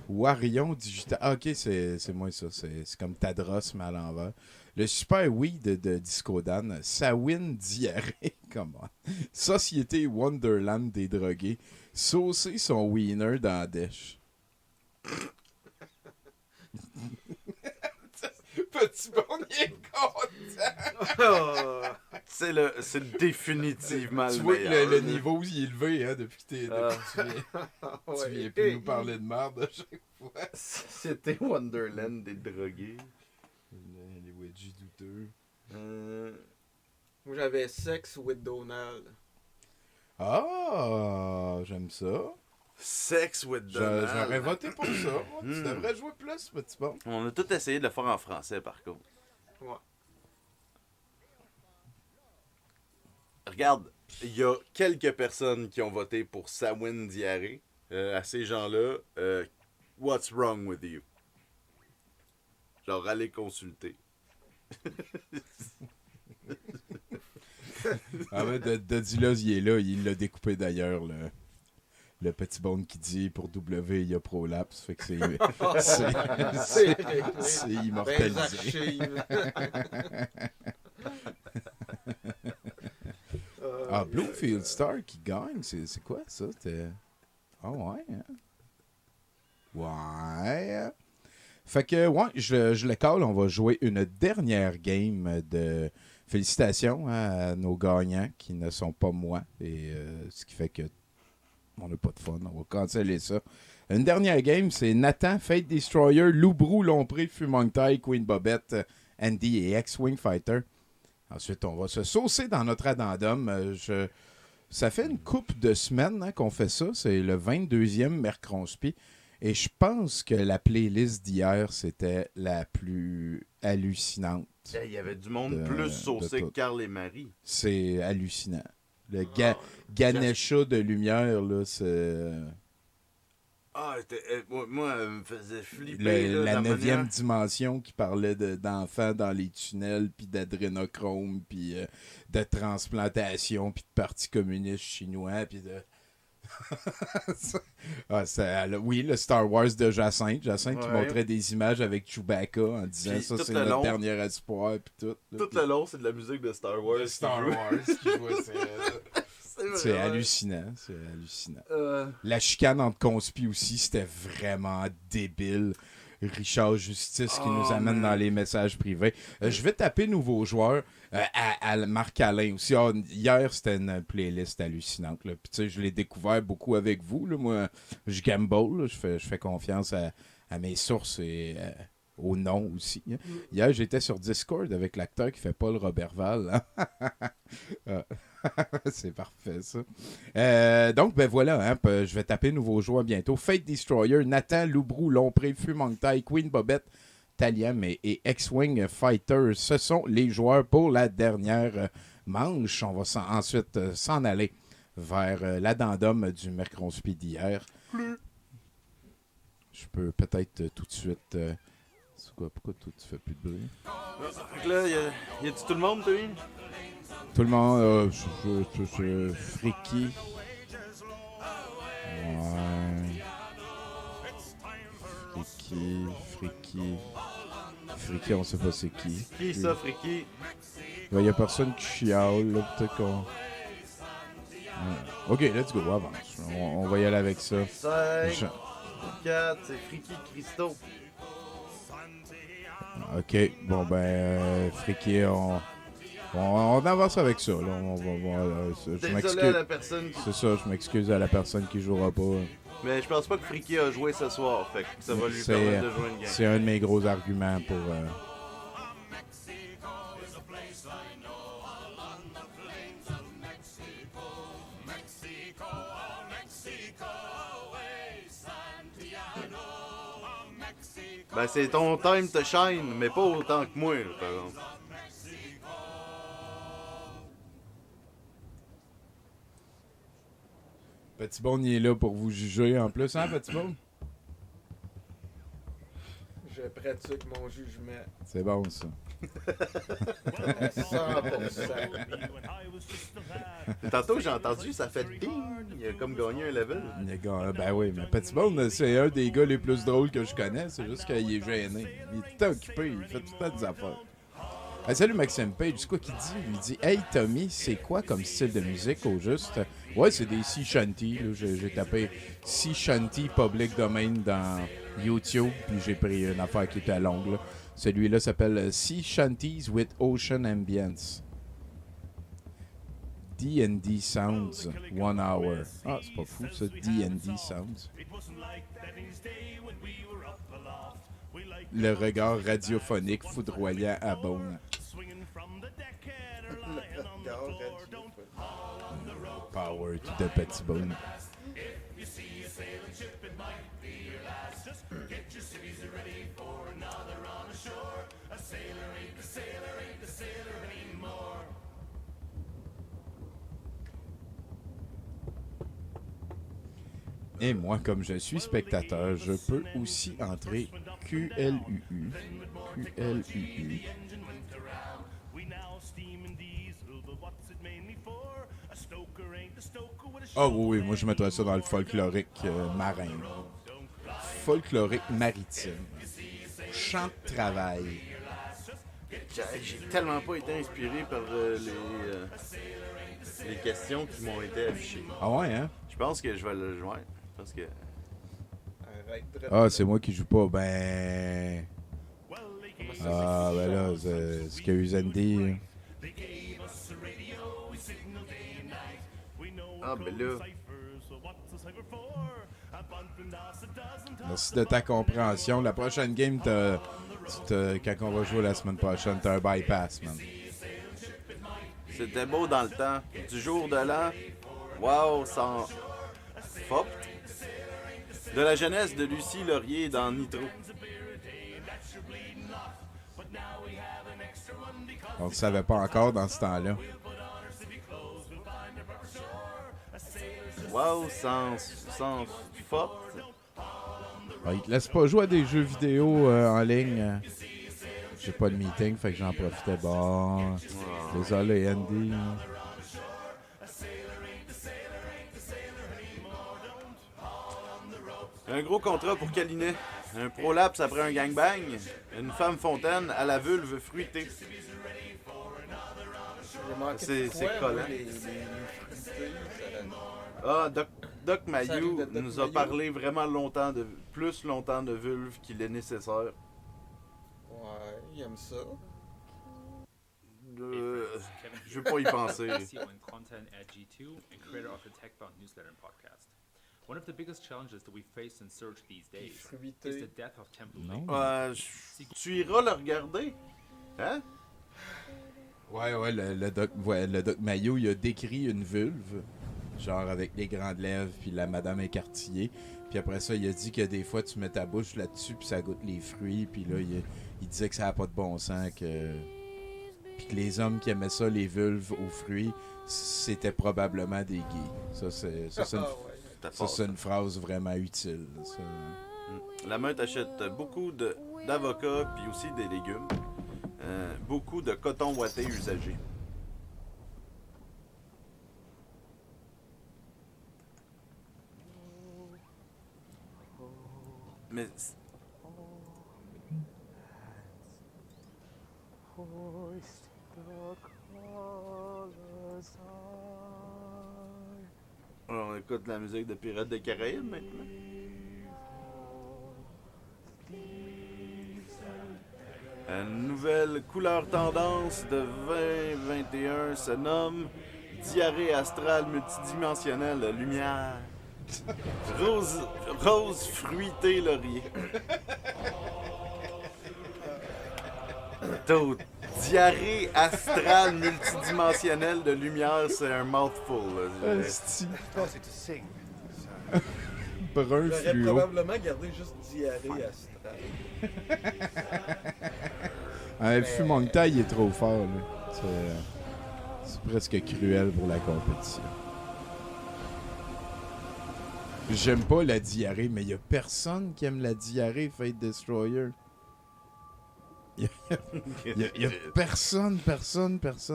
warion digital. Ah, ok, c'est moi ça. C'est comme Tadros, mais à l'envers. Le super weed de Discodan, Sawin diarrhée, comment? Société Wonderland des drogués, saucer son wiener dans la dèche. Petit bon, il est content! C'est définitivement Tu le vois que meilleur. le niveau il est élevé hein, depuis que tu viens plus nous parler de merde à chaque fois. C'était Wonderland des drogués. Les wedgies douteux. Moi, j'avais Sex with Donald. Ah, j'aime ça. Sex with Donald. J'aurais voté pour ça. Tu devrais jouer plus, petit bon. On a tout essayé de le faire en français, par contre. Ouais. Regarde, il y a quelques personnes qui ont voté pour Sawin Diarrhée. À ces gens-là, what's wrong with you? Genre, allez consulter. Ah ouais, Dodilos, il est là. Il l'a découpé d'ailleurs, le petit bond qui dit pour W, il y a Prolapse. Fait que c'est immortalisé. Ah, Bluefield Star qui gagne, c'est quoi ça? Ah ouais, hein? Ouais. Fait que, ouais, je le call, on va jouer une dernière game de félicitations à nos gagnants qui ne sont pas moi. Et ce qui fait que on n'a pas de fun, on va canceller ça. Une dernière game, c'est Nathan, Fate Destroyer, Loubrou, Lompré, Fumongtai, Queen Bobette, Andy et X-Wing Fighter. Ensuite, on va se saucer dans notre addendum. Ça fait une couple de semaines qu'on fait ça. C'est le 22e Mercronspi. Et je pense que la playlist d'hier, c'était la plus hallucinante. Il y avait du monde plus saucé que Carl et Marie. C'est hallucinant. Le Ganesha de lumière, là, c'est... Ah, moi, elle me faisait flipper. La 9e dimension qui parlait d'enfants dans les tunnels, puis d'adrénochrome, puis de transplantation, puis de parti communiste chinois, puis de... oui, le Star Wars de Jacinthe. Jacinthe qui montrait des images avec Chewbacca en disant puis ça, c'est notre dernier espoir, puis tout. Tout le long, c'est de la musique de Star Wars. Star Wars qui jouait, c'est hallucinant, c'est hallucinant. La chicane entre conspi aussi, c'était vraiment débile. Richard Justice qui nous amène dans les messages privés. Je vais taper nouveaux joueurs. À Marc-Alain aussi. Hier, c'était une playlist hallucinante. Là. Puis, tu sais, je l'ai découvert beaucoup avec vous. Là. Moi, je gamble. Là. Je fais confiance à mes sources et au nom aussi. Hein. Hier, j'étais sur Discord avec l'acteur qui fait Paul Roberval. Hein. C'est parfait, ça. Donc, ben voilà, hein, je vais taper nouveaux joueurs bientôt. Fate Destroyer, Nathan, Loubrou, Lompré, Fumongtai, Queen Bobette, Taliam et X-Wing Fighter. Ce sont les joueurs pour la dernière manche. On va ensuite s'en aller vers l'addendum du Mercronspi d'hier. Je peux peut-être tout de suite... c'est quoi, pourquoi toi, tu fais plus de bruit? Donc là, y a-tu tout le monde, toi? Tout le monde, c'est Friki. Ouais. Friki, on sait pas c'est qui. Qui ça, Friki? Il y a personne qui chiale, là, peut-être qu'on... Ok, let's go, avance. On va y aller avec ça. 5, 4, c'est Friki Christo. Ok, bon ben, Friki, on avance avec ça, là. Désolé à la personne qui... C'est ça, je m'excuse à la personne qui jouera pas. Mais je pense pas que Friki a joué ce soir, fait que ça va lui permettre de jouer une game. C'est un de mes gros arguments pour... Ben c'est ton time to shine, mais pas autant que moi, là, par exemple. Petit Bone, il est là pour vous juger en plus, hein, Petit Bone? Je pratique mon jugement C'est bon, ça. à 100%. Tantôt, j'ai entendu, ça fait ding. Il a comme gagné un level. Le gars, ben oui, mais Petit Bone, c'est un des gars les plus drôles que je connais. C'est juste qu'il est gêné. Il est tout occupé, il fait tout le temps des affaires. Hey, salut Maxime Page, c'est quoi qu'il dit? Il dit « Hey Tommy, c'est quoi comme style de musique au juste? » Ouais, c'est des sea shanty. Là. J'ai tapé sea shanty public domain dans YouTube, puis j'ai pris une affaire qui était longue. Là. Celui-là s'appelle Sea Shanties with Ocean Ambience. D&D Sounds, 1 hour. Ah, c'est pas fou ça, D&D Sounds. Le regard radiophonique foudroyant à Bone. Power to the Petit Bone. Et moi, comme je suis spectateur, je peux aussi entrer QLUU. QLUU. Ah oui, moi je mettrais ça dans le folklorique marin. Folklorique maritime. Chant de travail. J'ai tellement pas été inspiré par les questions qui m'ont été affichées. Ah ouais, hein? Je pense que je vais le joindre. Parce que. Arrête de Ah, c'est moi qui joue pas. Ben. Ah, ben là, c'est ce qu'il y a eu Zandy. Ah, ben là. Merci de ta compréhension. La prochaine game, quand on va jouer la semaine prochaine, t'as un bypass, man. C'était beau dans le temps. Du jour de l'an. Wow, sans. Fop. De la jeunesse de Lucie Laurier dans Nitro. On ne savait pas encore dans ce temps-là. Wow, sans Fop. Ah, il te laisse pas jouer à des jeux vidéo en ligne. J'ai pas de meeting, fait que j'en profitais. Bon. Désolé, Andy. Un gros contrat pour Calinet. Un prolapse après un gangbang. Une femme fontaine à la vulve fruitée. C'est collant. Ah, Doc Mayou nous a parlé vraiment plus longtemps de vulve qu'il est nécessaire. Ouais, il aime ça. Je vais pas y penser. CEO and content at G2 and creator of the TechBound newsletter and podcast. One of the biggest challenges that we face in search these days is the death of Temple Lake. Tu iras le regarder? Hein? Ouais, le Doc Mayo, il a décrit une vulve, genre avec les grandes lèvres, puis la madame écartillée. Puis après ça, il a dit que des fois, tu mets ta bouche là-dessus, puis ça goûte les fruits. Puis là, il disait que ça n'a pas de bon sens, puis que les hommes qui aimaient ça, les vulves aux fruits, c'était probablement des gays. Ça, c'est une phrase vraiment utile. Ça. La meute achète beaucoup d'avocats, puis aussi des légumes. Beaucoup de coton ouaté usagé. Mais... On écoute la musique de Pirates des Caraïbes maintenant. Une nouvelle couleur tendance de 2021 se nomme diarrhée astrale multidimensionnelle lumière. Rose fruitée laurier. D'autres. Diarrhée astrale multidimensionnelle de lumière, c'est un mouthful. Asti. Brun J'aurais fluo. probablement gardé juste diarrhée astrale. Le Fumongta, il est trop fort. Là. C'est presque cruel pour la compétition. J'aime pas la diarrhée, mais il y a personne qui aime la diarrhée, Fate Destroyer. Il y a personne.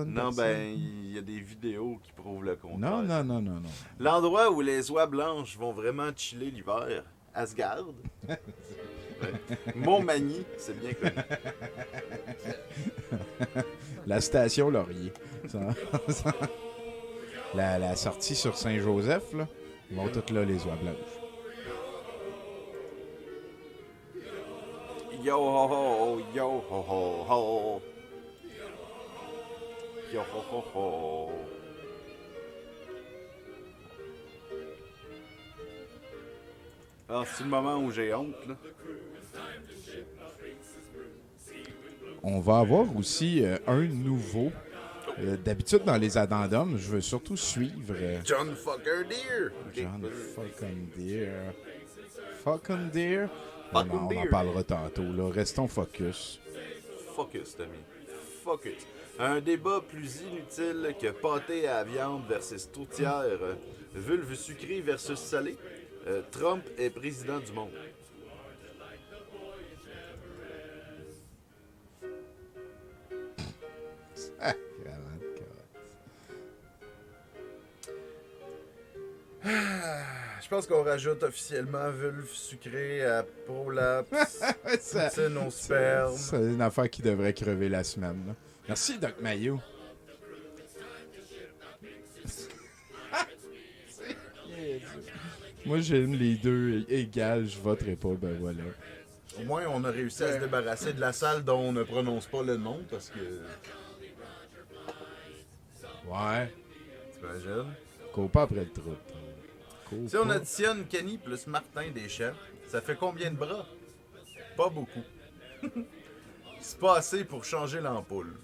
Non, ben, il y a des vidéos qui prouvent le contraire. Non. L'endroit où les oies blanches vont vraiment chiller l'hiver, Asgard. Ouais. Montmagny, c'est bien connu. La station Laurier. La sortie sur Saint-Joseph, là, ils vont toutes là, les oies blanches. Yo ho ho, yo ho ho ho. Yo ho ho ho. Alors, c'est le moment où j'ai honte, là. On va avoir aussi un nouveau. D'habitude, dans les addendums, je veux surtout suivre John Fucker Deere. John fucking Deere. Fucking Deere? Fucking On en Deere. parlera tantôt. Là. Restons focus. Focus, Tommy. Focus. Un débat plus inutile que pâté à viande versus tourtière, vulve sucrée versus salée. Trump est président du monde. Je pense qu'on rajoute officiellement vulve sucrée à prolapse, poutine au sperme. C'est une affaire qui devrait crever la semaine. Là. Merci, Doc Mayo. Moi, j'aime les deux égales. Je voterai pas, ben voilà. Au moins, on a réussi à se débarrasser de la salle dont on ne prononce pas le nom parce que. Ouais. T'imagines? Cours pas après le trou. Si on additionne Kenny plus Martin Deschamps, ça fait combien de bras? Pas beaucoup. C'est pas assez pour changer l'ampoule.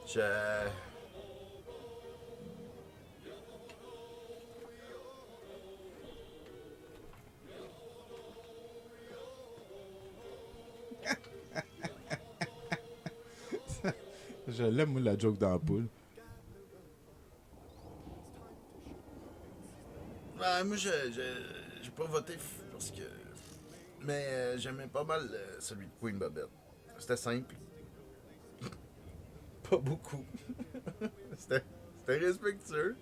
Je... Je l'aime, moi, la joke d'ampoule. Moi, j'ai pas voté parce que... Mais j'aimais pas mal celui de Queen Bobette. C'était simple. Pas beaucoup. C'était respectueux.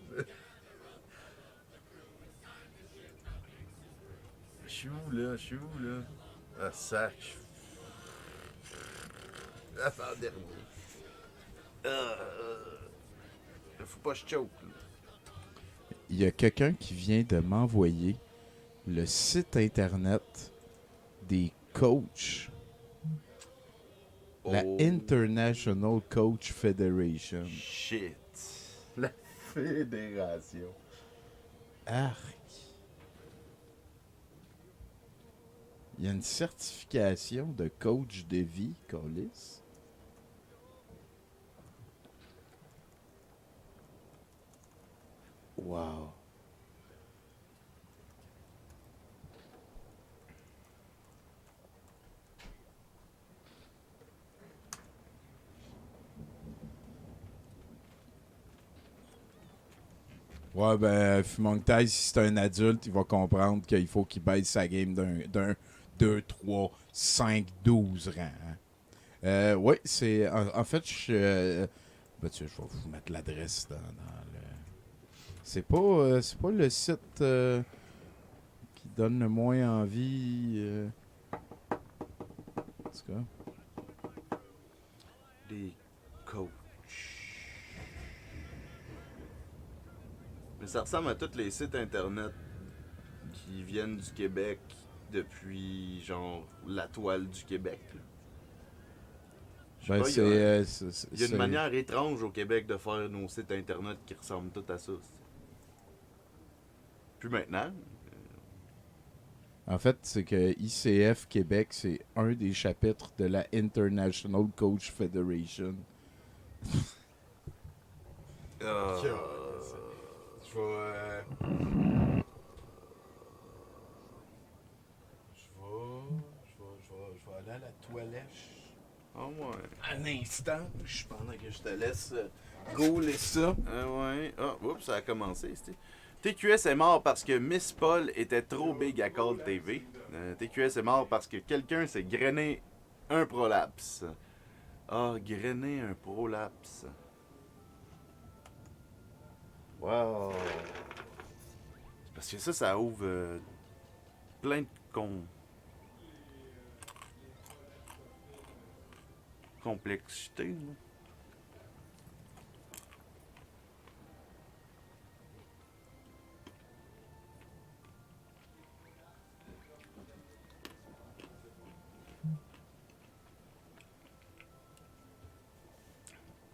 Je suis où, là? Ah, sac. Affaire dernier. Faut pas que je choke, là. Il y a quelqu'un qui vient de m'envoyer le site internet des coachs. La International Coach Federation. Shit. La fédération. Arc. Il y a une certification de coach de vie, Colis. Wow. Ouais, ben, Fumongtai, si c'est un adulte, il va comprendre qu'il faut qu'il baisse sa game d'un 2, 3, 5, 12 rangs. Hein. Oui, c'est. En fait, je vais vous mettre l'adresse dans le. C'est pas le site qui donne le moins envie. En tout cas. Des coachs. Mais ça ressemble à tous les sites internet qui viennent du Québec depuis, genre, la toile du Québec. Là. Je sais Ben, pas, il y a une manière étrange au Québec de faire nos sites internet qui ressemblent tous à ça. Puis maintenant... En fait, c'est que ICF Québec, c'est un des chapitres de la International Coach Federation. Je vais aller à la toilette. Ah ouais. Un instant, pendant que je te laisse Gauler ça. Ouais. Ah, oups, ça a commencé. TQS est mort parce que Miss Paul était trop big à Call TV. TQS est mort parce que quelqu'un s'est grainé un prolapse. Ah, grainer un prolapse. Wow. C'est parce que ça ouvre plein de complexité. Là.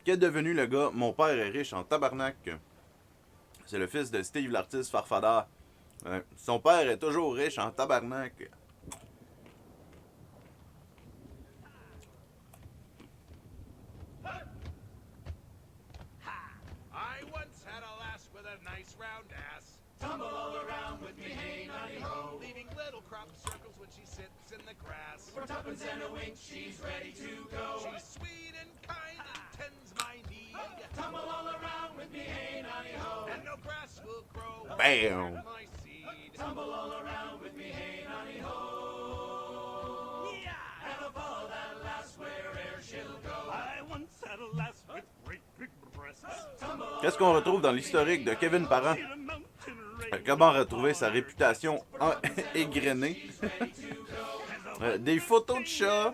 Qu'est devenu le gars? Mon père est riche en tabarnak. C'est le fils de Steve l'artiste Farfada. Son père est toujours riche en tabarnak. I once had a lass with a nice round ass. Tumble all around with me, hey, nutty ho. Leaving little crop circles when she sits in the grass. For tuppence and a wink, she's ready to go. She's sweet and kind and tends my need. Tumble all around with me, hey, nutty ho. And no grass will grow. Bam! My seed. Tumble all around with me, hey, nutty ho. Yeah! And of all that lass, where'er she'll go. I once had a lass with great big breasts. Qu'est-ce qu'on retrouve dans l'historique de Kevin Parent? Comment retrouver sa réputation égrenée? Des photos de chats.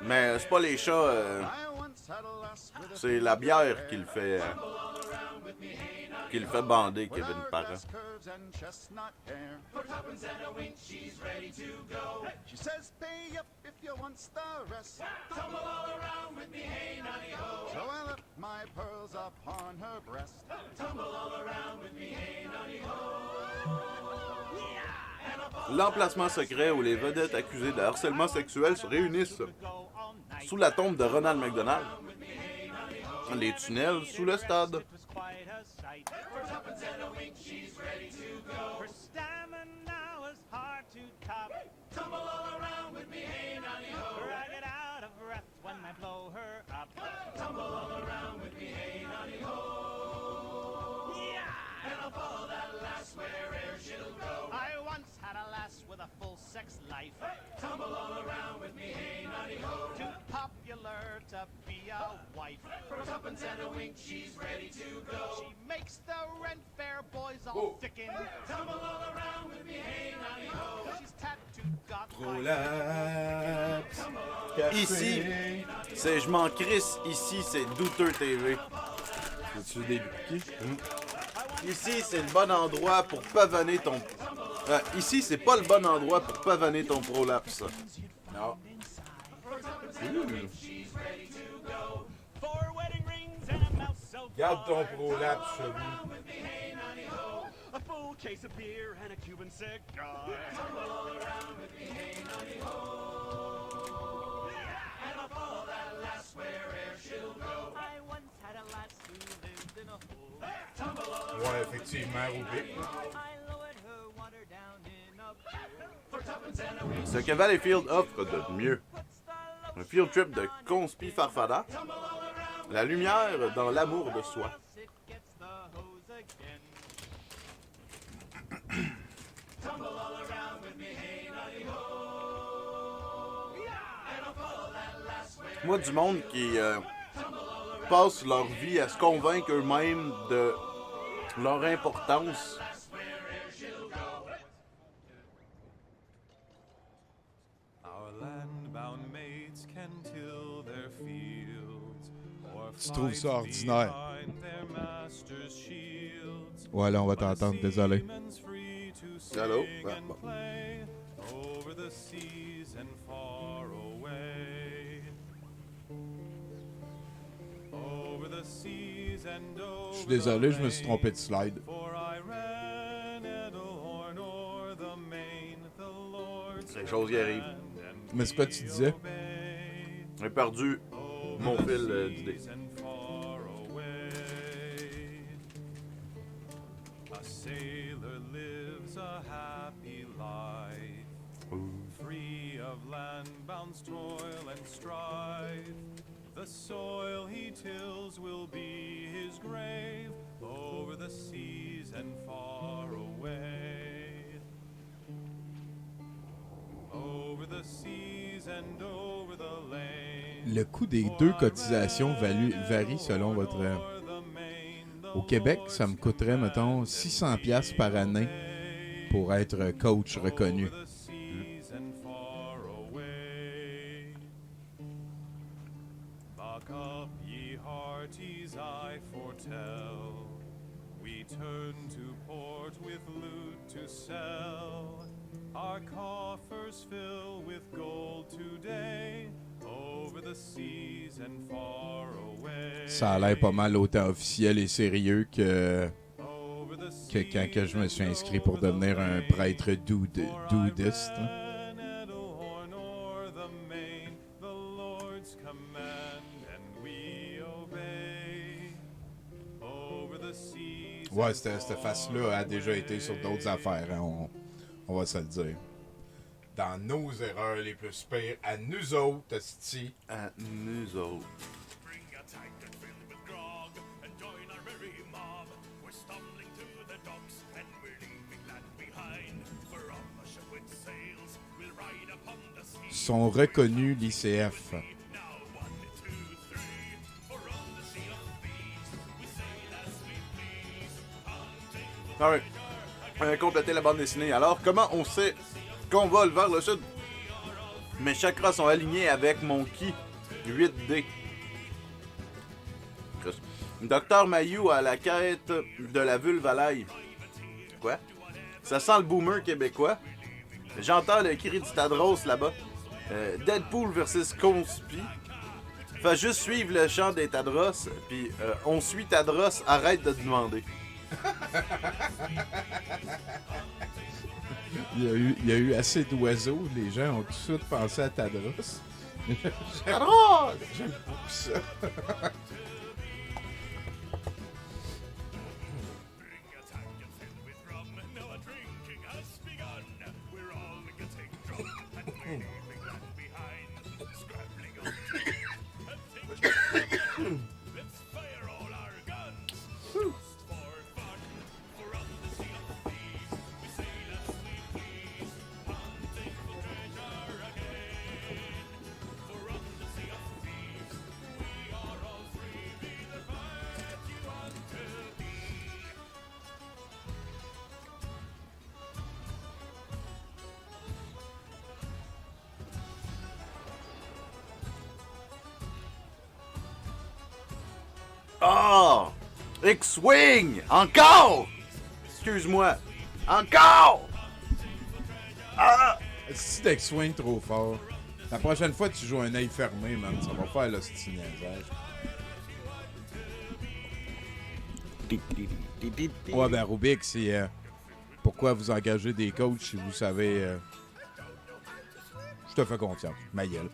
Mais c'est pas les chats, c'est la bière qui le fait bander, Kevin Parent. She says, pay up if you want the rest. Tumble all around with me, hey, nutty ho. So I left my pearls upon her breast. Tumble all around with me, hey, nutty ho. L'emplacement secret où les vedettes accusées de harcèlement sexuel se réunissent sous la tombe de Ronald McDonald. Les tunnels sous le stade. I once had a lass with a full sex life. Tumble all around with me, hey, nutty ho. Too popular to be a wife. For tuppence and a wink, she's ready to go. She makes the rent fair boys all thicken. Tumble all around with me, hey, nutty ho. She's tattooed, got Prolapse. Ici, c'est je m'en crisse. Ici, c'est Douteux TV. Veux-tu débuter? Ici, c'est le bon endroit pour pavaner ton... ici, c'est pas le bon endroit pour pavaner ton prolapse. Non. Garde ton prolapse, chevou. A full case of beer and a Cuban cigar. Tumble all around with me, hey, nutty ho. And of all that lass, where'er she'll go. I once had a lass who lived in a hole. Tumble all around. Ouais, effectivement, Rubik. I lowered her water down in a pool. For tuppence and a wink. Ce que Valleyfield offre de mieux. Un field trip de conspi farfada. La lumière dans l'amour de soi. It gets the hose again. Tumble all around with me, hey, nutty ho. And of all that lass, where Moi, du monde qui passe leur vie à se convaincre eux-mêmes de leur importance. our land-bound mates can till their fields, or Tu trouves ça fight ordinaire? behind their masters' shields. Ouais, là, on va t'entendre, désolé. Seaman's free to Allô? sing Ah, and bon. play over the seas and far away. Over the seas and Je suis over désolé, the je me suis trompé de slide. For I ran Edelhorn o'er the main, the Lord's Quelque chose y arrive. Mais c'est quoi tu disais? J'ai perdu mon fil d'idée. sailor lives a happy life, free of land-bound's toil and strife. The soil he tills will be his grave, over the seas and far away. Over the seas and over the lane. Le coût des 2 cotisations varie selon votre... Au Québec, ça me coûterait, mettons, 600$ par année pour être coach reconnu. We turn to port with loot to sell. Our coffers fill with gold today, over the seas and far away. Ça a l'air pas mal autant officiel et sérieux que quand que je me suis inscrit pour devenir un prêtre doudiste. Ouais, cette face-là a déjà été sur d'autres affaires, hein, on va se le dire. Dans nos erreurs les plus pires, à nous autres, esti. À nous autres. Sont reconnus l'ICF. Ah oui. On a complété la bande dessinée. Alors, comment on sait qu'on vole vers le sud? Mes chakras sont alignés avec mon ki 8D. Docteur Mayou à la quête de la vulve à l'ail. Quoi? Ça sent le boomer québécois. J'entends le cri du Tadros là-bas. Deadpool versus Conspi. Fais juste suivre le chant des Tadros, puis on suit Tadros, arrête de te demander. Il y a eu assez d'oiseaux, les gens ont tout de suite pensé à Tadros. Tadros! J'aime beaucoup ça. Oh! X-Wing! Encore! Excuse-moi. Encore! Ah! Si X-Wing trop fort. La prochaine fois, tu joues un œil fermé, man. Ça va faire le style niaisage. Ouais, ben Rubik, c'est... pourquoi vous engagez des coachs si vous savez... Je te fais confiance. Ma gueule.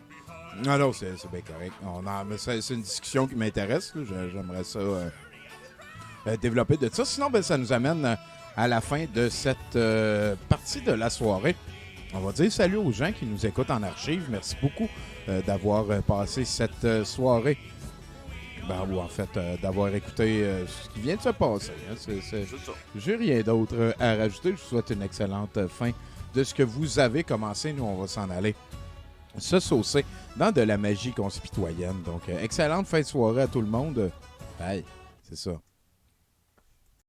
Non, c'est bien correct. C'est une discussion qui m'intéresse. J'aimerais ça développer de ça. Sinon, ben, ça nous amène à la fin de cette partie de la soirée. On va dire salut aux gens qui nous écoutent en archive. Merci beaucoup d'avoir passé cette soirée. Ou en fait, d'avoir écouté ce qui vient de se passer. Hein. J'ai rien d'autre à rajouter. Je vous souhaite une excellente fin de ce que vous avez commencé. Nous, on va s'en aller se saucer dans de la magie conspitoyenne. Donc, excellente fin de soirée à tout le monde. Bye. C'est ça.